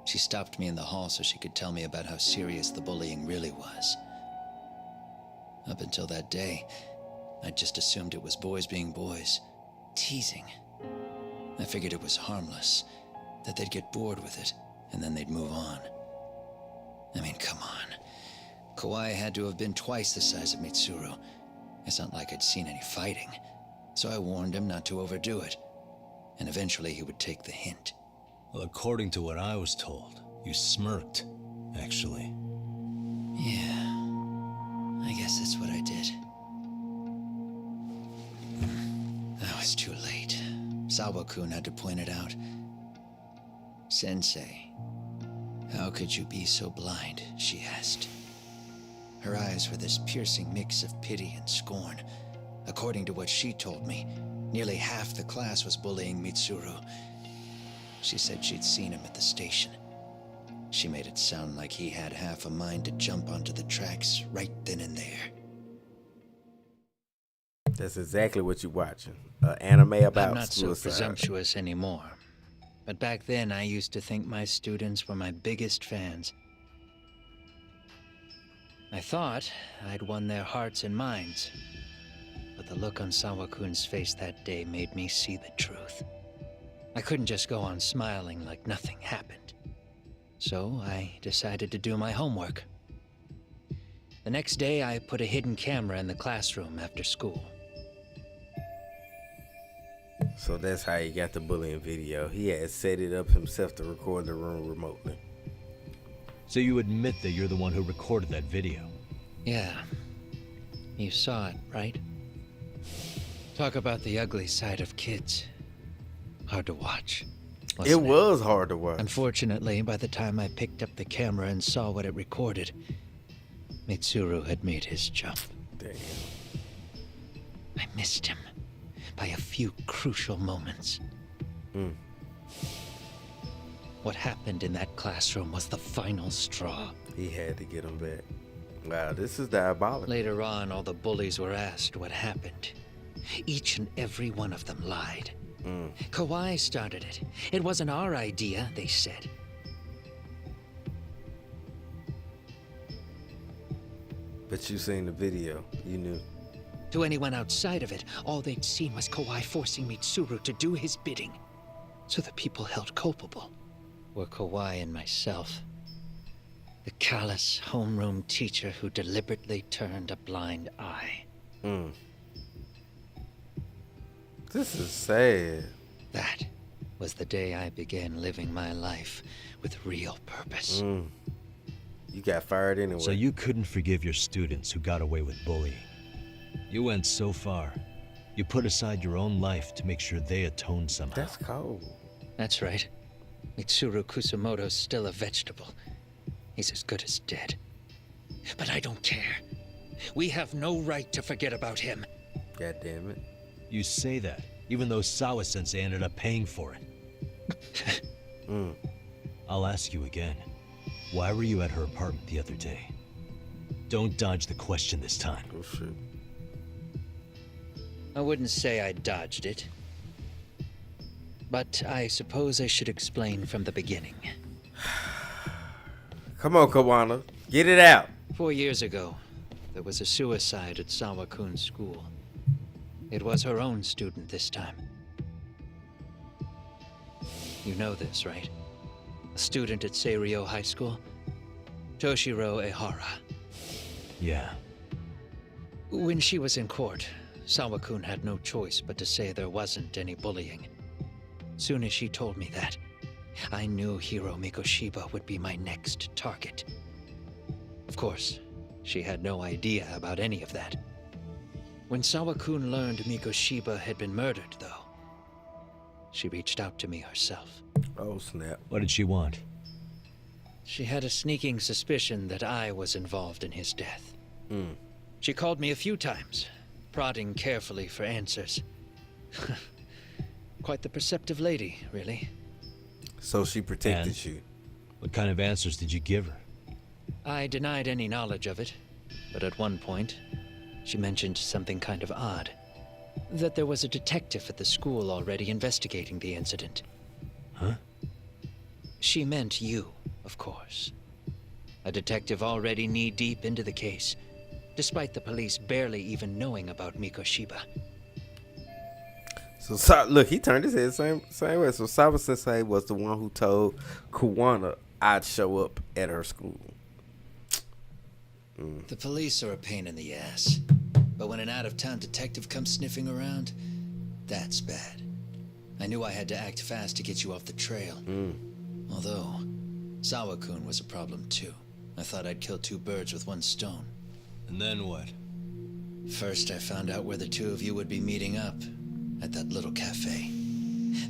[SPEAKER 19] she stopped me in the hall so she could tell me about how serious the bullying really was. Up until that day, I just assumed it was boys being boys, teasing. I figured it was harmless, that they'd get bored with it, and then they'd move on. I mean, come on. Kawai had to have been twice the size of Mitsuru. It's not like I'd seen any fighting, so I warned him not to overdo it, and eventually he would take the hint.
[SPEAKER 4] Well, according to what I was told, you smirked, actually.
[SPEAKER 19] Yeah, I guess that's what I did. I was too late. Sawa-kun had to point it out. Sensei, how could you be so blind, she asked. Her eyes were this piercing mix of pity and scorn. According to what she told me, nearly half the class was bullying Mitsuru. She said she'd seen him at the station. She made it sound like he had half a mind to jump onto the tracks right then and there.
[SPEAKER 1] That's exactly what you're watching. An anime about
[SPEAKER 19] I'm not so
[SPEAKER 1] suicide.
[SPEAKER 19] presumptuous anymore. But back then, I used to think my students were my biggest fans. I thought I'd won their hearts and minds. But the look on Sawa-kun's face that day made me see the truth. I couldn't just go on smiling like nothing happened. So I decided to do my homework. The next day, I put a hidden camera in the classroom after school.
[SPEAKER 1] So that's how he got the bullying video. He had set it up himself to record the room remotely.
[SPEAKER 4] So you admit that you're the one who recorded that video?
[SPEAKER 19] Yeah. You saw it, right? Talk about the ugly side of kids. Hard to watch.
[SPEAKER 1] It was hard to watch.
[SPEAKER 19] Unfortunately, by the time I picked up the camera and saw what it recorded, Mitsuru had made his jump.
[SPEAKER 1] Damn.
[SPEAKER 19] I missed him by a few crucial moments. What happened in that classroom was the final straw.
[SPEAKER 1] He had to get him back. Wow, this is diabolical.
[SPEAKER 18] Later on, all the bullies were asked what happened. Each and every one of them lied. Kawhi started it. It wasn't our idea, they said.
[SPEAKER 1] But you seen the video. You knew.
[SPEAKER 18] To anyone outside of it, all they'd seen was Kawhi forcing Mitsuru to do his bidding. So the people held culpable were Kawhi and myself. The callous homeroom teacher who deliberately turned a blind eye.
[SPEAKER 1] This is sad.
[SPEAKER 18] That was the day I began living my life with real purpose.
[SPEAKER 1] You got fired anyway.
[SPEAKER 4] So you couldn't forgive your students who got away with bullying. You went so far. You put aside your own life to make sure they atoned somehow.
[SPEAKER 1] That's cold.
[SPEAKER 18] That's right. Mitsuru Kusamoto's still a vegetable. He's as good as dead. But I don't care. We have no right to forget about him.
[SPEAKER 1] God damn it.
[SPEAKER 4] You say that, even though Sawa-sensei ended up paying for it. I'll ask you again. Why were you at her apartment the other day? Don't dodge the question this time.
[SPEAKER 1] Oh, shit.
[SPEAKER 18] I wouldn't say I dodged it. But I suppose I should explain from the beginning.
[SPEAKER 1] Come on, Kawana. Get it out.
[SPEAKER 18] 4 years ago, there was a suicide at Sawa-kun's school. It was her own student this time. You know this, right? A student at Seiryo High School? Toshiro Ehara.
[SPEAKER 4] Yeah.
[SPEAKER 18] When she was in court, Sawa-kun had no choice but to say there wasn't any bullying. Soon as she told me that, I knew Hiro Mikoshiba would be my next target. Of course, she had no idea about any of that. When Sawa-kun learned Mikoshiba had been murdered, though, she reached out to me herself.
[SPEAKER 1] Oh, snap.
[SPEAKER 4] What did she want?
[SPEAKER 18] She had a sneaking suspicion that I was involved in his death. She called me a few times, prodding carefully for answers. Quite the perceptive lady, really.
[SPEAKER 1] So she protected you.
[SPEAKER 4] What kind of answers did you give her?
[SPEAKER 18] I denied any knowledge of it, but at one point, she mentioned something kind of odd. That there was a detective at the school already investigating the incident.
[SPEAKER 4] Huh?
[SPEAKER 18] She meant you, of course. A detective already knee-deep into the case, despite the police barely even knowing about Mikoshiba.
[SPEAKER 1] So look, he turned his head same way. So Sawa-sensei was the one who told Kawana I'd show up at her school.
[SPEAKER 19] The police are a pain in the ass. But when an out-of-town detective comes sniffing around, that's bad. I knew I had to act fast to get you off the trail. Although, Sawa-kun was a problem too. I thought I'd kill two birds with one stone.
[SPEAKER 4] And then what?
[SPEAKER 19] First, I found out where the two of you would be meeting up. At that little cafe.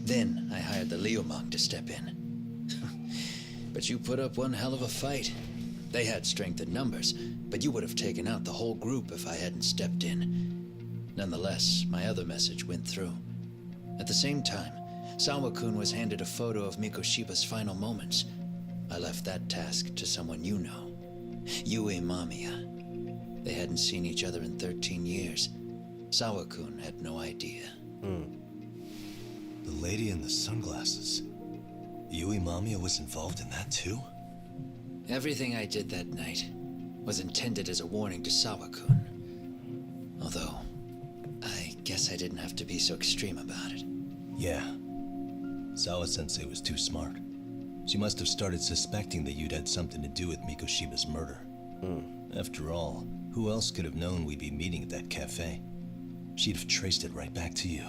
[SPEAKER 19] Then, I hired the Liumang to step in. But you put up one hell of a fight. They had strength in numbers, but you would have taken out the whole group if I hadn't stepped in. Nonetheless, my other message went through. At the same time, Sawa-kun was handed a photo of Mikoshiba's final moments. I left that task to someone you know. Yue Mamiya. They hadn't seen each other in 13 years. Sawa-kun had no idea.
[SPEAKER 16] The lady in the sunglasses. Yui Mamiya was involved in that too?
[SPEAKER 19] Everything I did that night was intended as a warning to Sawa-kun. Although, I guess I didn't have to be so extreme about it.
[SPEAKER 16] Yeah. Sawa-sensei was too smart. She must have started suspecting that you'd had something to do with Mikoshiba's murder. After all, who else could have known we'd be meeting at that cafe? She'd have traced it right back to you.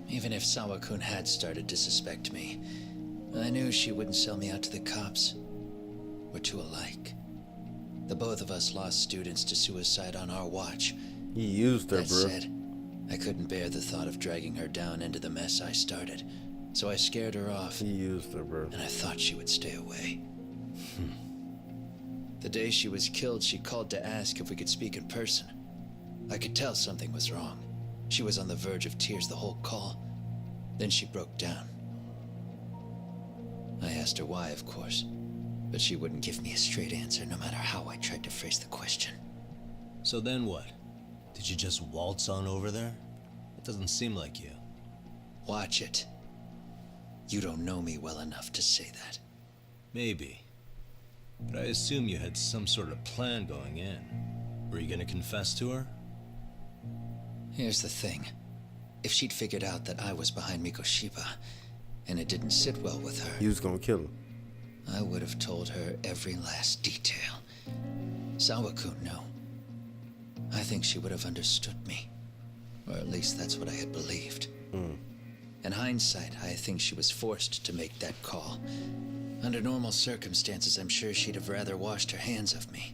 [SPEAKER 19] Even if Sawa-kun had started to suspect me, I knew she wouldn't sell me out to the cops. We're too alike. The both of us lost students to suicide on our watch.
[SPEAKER 1] You used her,
[SPEAKER 19] That
[SPEAKER 1] bro.
[SPEAKER 19] said, I couldn't bear the thought of dragging her down into the mess I started, so I scared her off.
[SPEAKER 1] You used her, bro.
[SPEAKER 19] And I thought she would stay away. The day she was killed, she called to ask if we could speak in person. I could tell something was wrong. She was on the verge of tears the whole call. Then she broke down. I asked her why, of course, But she wouldn't give me a straight answer no matter how I tried to phrase the question.
[SPEAKER 16] So then what? Did you just waltz on over there? It doesn't seem like you.
[SPEAKER 19] Watch it. You don't know me well enough to say that.
[SPEAKER 16] Maybe. But I assume you had some sort of plan going in. Were you gonna confess to her?
[SPEAKER 19] Here's the thing. If she'd figured out that I was behind Mikoshiba, and it didn't sit well with her...
[SPEAKER 1] You was gonna kill him.
[SPEAKER 19] I would have told her every last detail. Sawakun, no. I think she would have understood me. Or at least that's what I had believed. In hindsight, I think she was forced to make that call. Under normal circumstances, I'm sure she'd have rather washed her hands of me.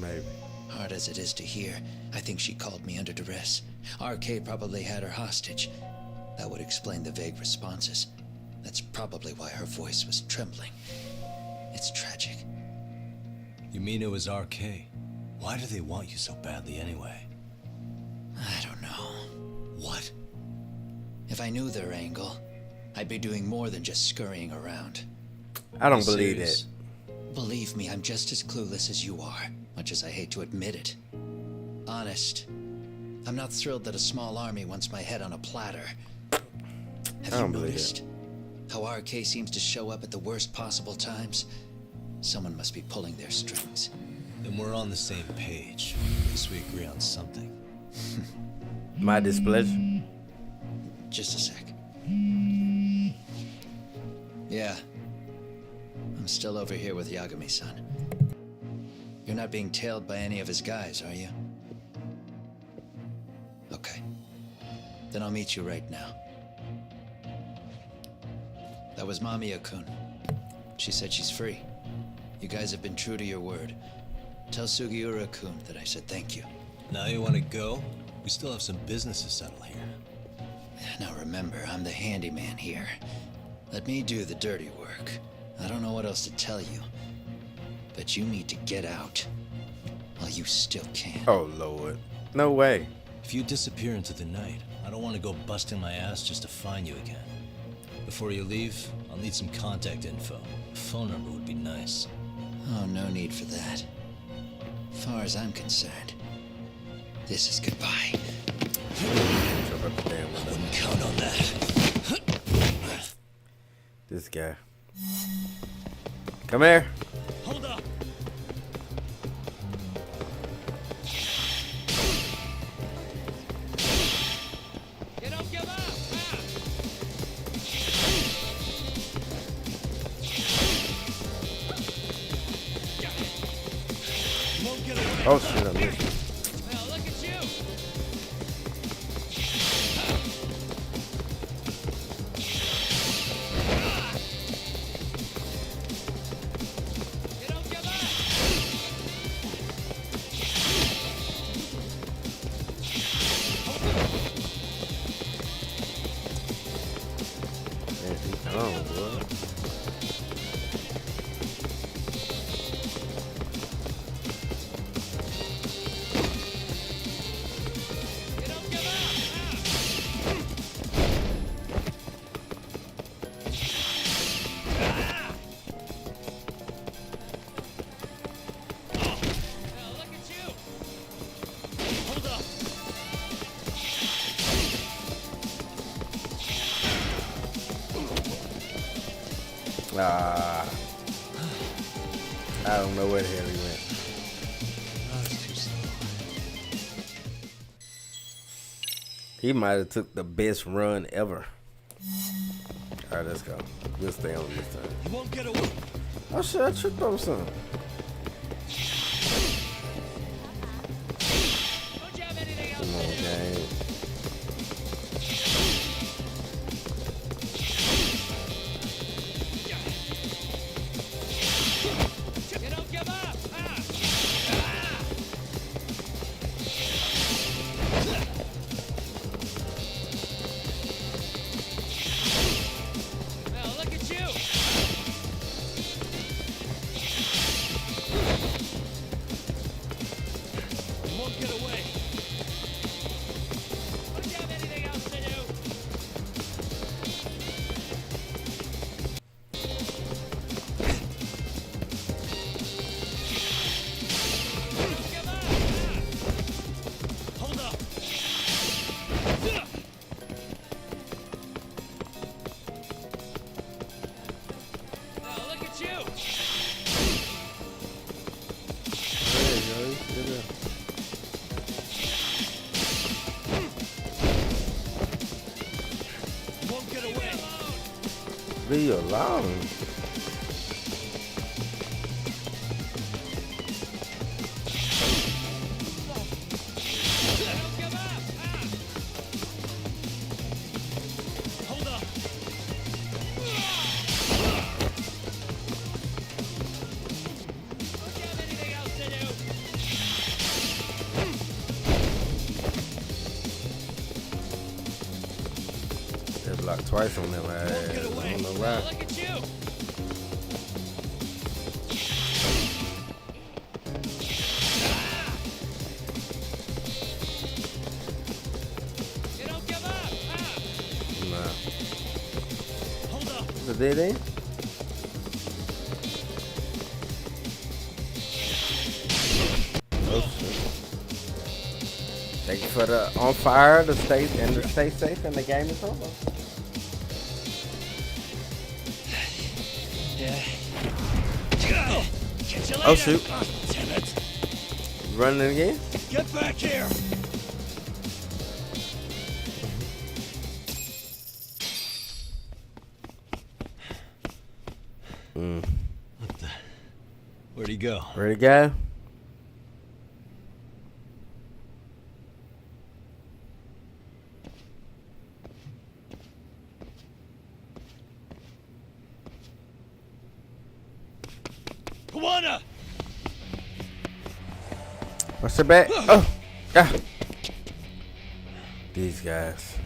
[SPEAKER 1] Maybe.
[SPEAKER 19] Hard as it is to hear, I think she called me under duress. RK probably had her hostage. That would explain the vague responses. That's probably why her voice was trembling. It's tragic.
[SPEAKER 16] You mean it was RK? Why do they want you so badly anyway?
[SPEAKER 19] I don't know.
[SPEAKER 16] What?
[SPEAKER 19] If I knew their angle, I'd be doing more than just scurrying around.
[SPEAKER 1] I don't believe it.
[SPEAKER 19] Believe me, I'm just as clueless as you are, much as I hate to admit it. Honest. I'm not thrilled that a small army wants my head on a platter. Have you noticed how RK seems to show up at the worst possible times? Someone must be pulling their strings.
[SPEAKER 16] Then we're on the same page. At least we agree on something.
[SPEAKER 1] My displeasure?
[SPEAKER 19] Just a sec. Yeah. I'm still over here with Yagami-san. You're not being tailed by any of his guys, are you? Okay. Then I'll meet you right now. That was Mamiya-kun. She said she's free. You guys have been true to your word. Tell Sugiura-kun that I said thank you.
[SPEAKER 16] Now you want to go? We still have some business to settle here.
[SPEAKER 19] Now remember, I'm the handyman here. Let me do the dirty work. I don't know what else to tell you. But you need to get out. While you still can.
[SPEAKER 1] Oh, Lord. No way.
[SPEAKER 16] If you disappear into the night, I don't want to go busting my ass just to find you again. Before you leave, I'll need some contact info. A phone number would be nice.
[SPEAKER 19] Oh, no need for that. As far as I'm concerned, this is goodbye.
[SPEAKER 16] I wouldn't count on that.
[SPEAKER 1] This guy. Come here.
[SPEAKER 11] Hold up. You don't give up.
[SPEAKER 1] Oh shit, I missed it.
[SPEAKER 11] Well, look at you.
[SPEAKER 1] I don't know where the hell he went. He might have took the best run ever. All right, let's go. We'll stay on this time.
[SPEAKER 11] You won't get away.
[SPEAKER 1] Oh shit, I tripped over something. Come on, gang.
[SPEAKER 11] You don't give up. Well, look at you.
[SPEAKER 1] leave you alone. Blocked twice on them. I don't know why.
[SPEAKER 11] Look at you. You don't give up.
[SPEAKER 1] Nah.
[SPEAKER 11] Hold up.
[SPEAKER 1] Is it dead end? Oh shit. Thank you for the on fire to stay safe and the game is over.
[SPEAKER 11] Catch you later.
[SPEAKER 1] Oh shoot.
[SPEAKER 11] Damn it.
[SPEAKER 1] Running again?
[SPEAKER 11] Get back here.
[SPEAKER 4] What the? Where'd he go?
[SPEAKER 1] Ready to go?
[SPEAKER 11] Kawana!
[SPEAKER 1] What's the back? Oh, yeah. These guys.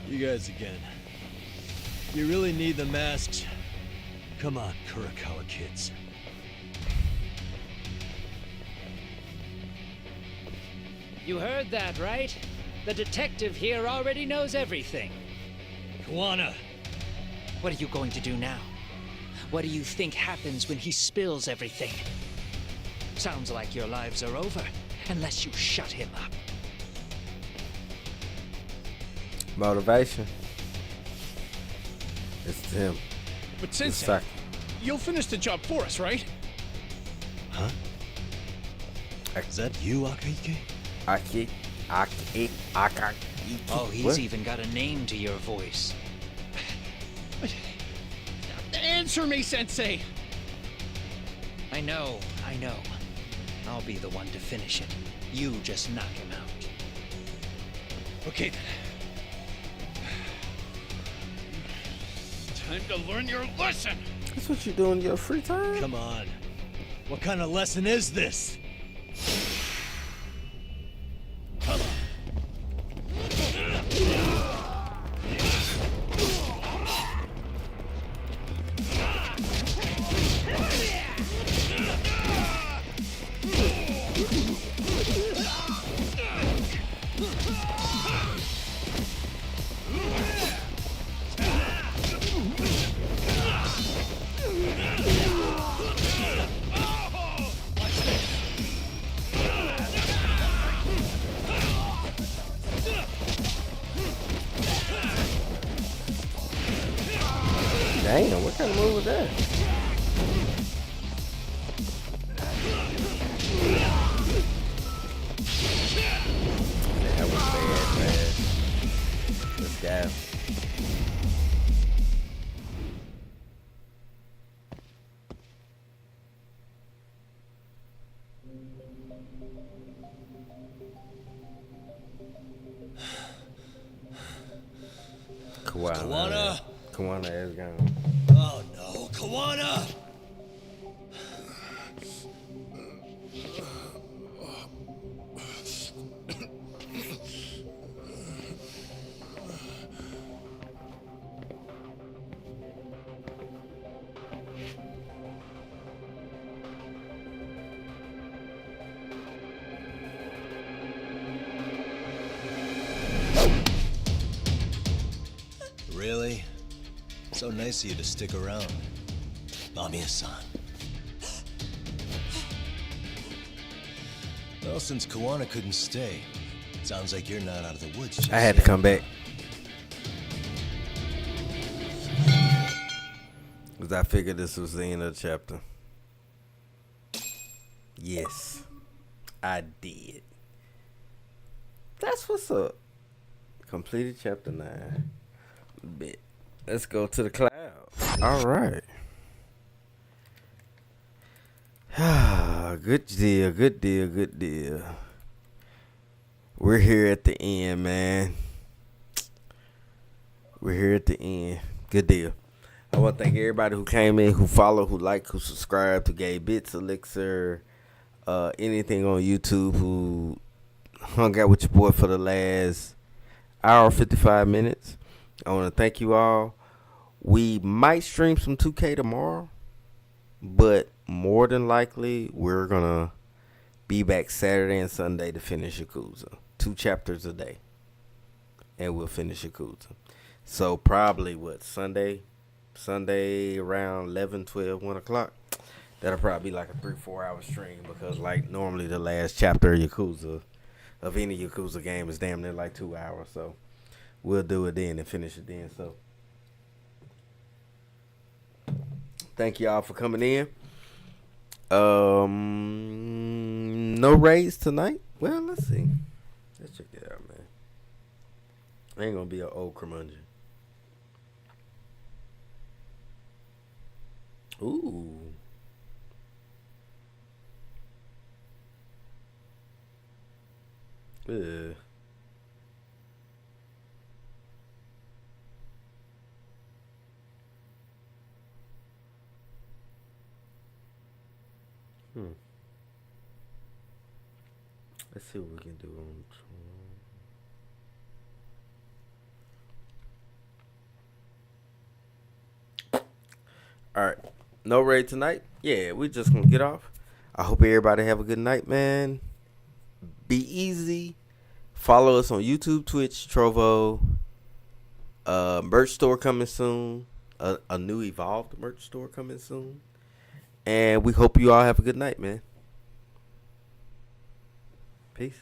[SPEAKER 4] You guys again. You really need the masks? Come on, Kurakawa kids.
[SPEAKER 18] You heard that, right? The detective here already knows everything.
[SPEAKER 4] Kawana!
[SPEAKER 18] What are you going to do now? What do you think happens when he spills everything? Sounds like your lives are over, unless you shut him up.
[SPEAKER 1] Motivation. It's him.
[SPEAKER 17] But
[SPEAKER 1] It's
[SPEAKER 17] Sensei,
[SPEAKER 1] fact.
[SPEAKER 17] you'll finish the job for us, right?
[SPEAKER 4] Huh? Is that you, Akaike?
[SPEAKER 1] Aki.
[SPEAKER 18] Oh, he's
[SPEAKER 1] What?
[SPEAKER 18] even got a name to your voice.
[SPEAKER 17] Answer me, Sensei!
[SPEAKER 18] I know. I'll be the one to finish it. You just knock him out.
[SPEAKER 17] Okay then. Time to learn your lesson!
[SPEAKER 1] That's what you do in your free time?
[SPEAKER 4] Come on. What kind of lesson is this?
[SPEAKER 1] Damn, what kind of move was that? That was bad, man. This guy.
[SPEAKER 4] Kawana?
[SPEAKER 1] Kawana is gone.
[SPEAKER 4] Oh no, Kawana! Really? So nice of you to stick around. Mamiya-san. Well, since Kawana couldn't stay, sounds like you're not out of the woods just
[SPEAKER 1] I had to
[SPEAKER 4] yet.
[SPEAKER 1] come back. Because I figured this was the end of the chapter. Yes. I did. That's what's up. Completed chapter 9. Bet. Let's go to the cloud. All right. Good deal, good deal, good deal. We're here at the end, man. We're here at the end. Good deal. I want to thank everybody who came in, who followed, who liked, who subscribed, who gave bits, elixir, anything on YouTube, who hung out with your boy for the last hour, 55 minutes. I want to thank you all. We might stream some 2K tomorrow, but more than likely, we're going to be back Saturday and Sunday to finish Yakuza. 2 chapters a day. And we'll finish Yakuza. So probably, Sunday around 11, 12, 1 o'clock. That'll probably be like a 3-4 hour stream because like normally the last chapter of Yakuza, of any Yakuza game is damn near like 2 hours. So we'll do it then and finish it then. So thank y'all for coming in. No raids tonight? Well, let's see. Let's check it out, man. I ain't gonna be an old curmudgeon. Ooh. Ugh. Let's see what we can do on. All right, no raid tonight. Yeah, we just gonna get off. I hope everybody have a good night, man. Be easy. Follow us on YouTube, Twitch, Trovo. Merch store coming soon. A new evolved merch store coming soon. And we hope you all have a good night, man. Peace.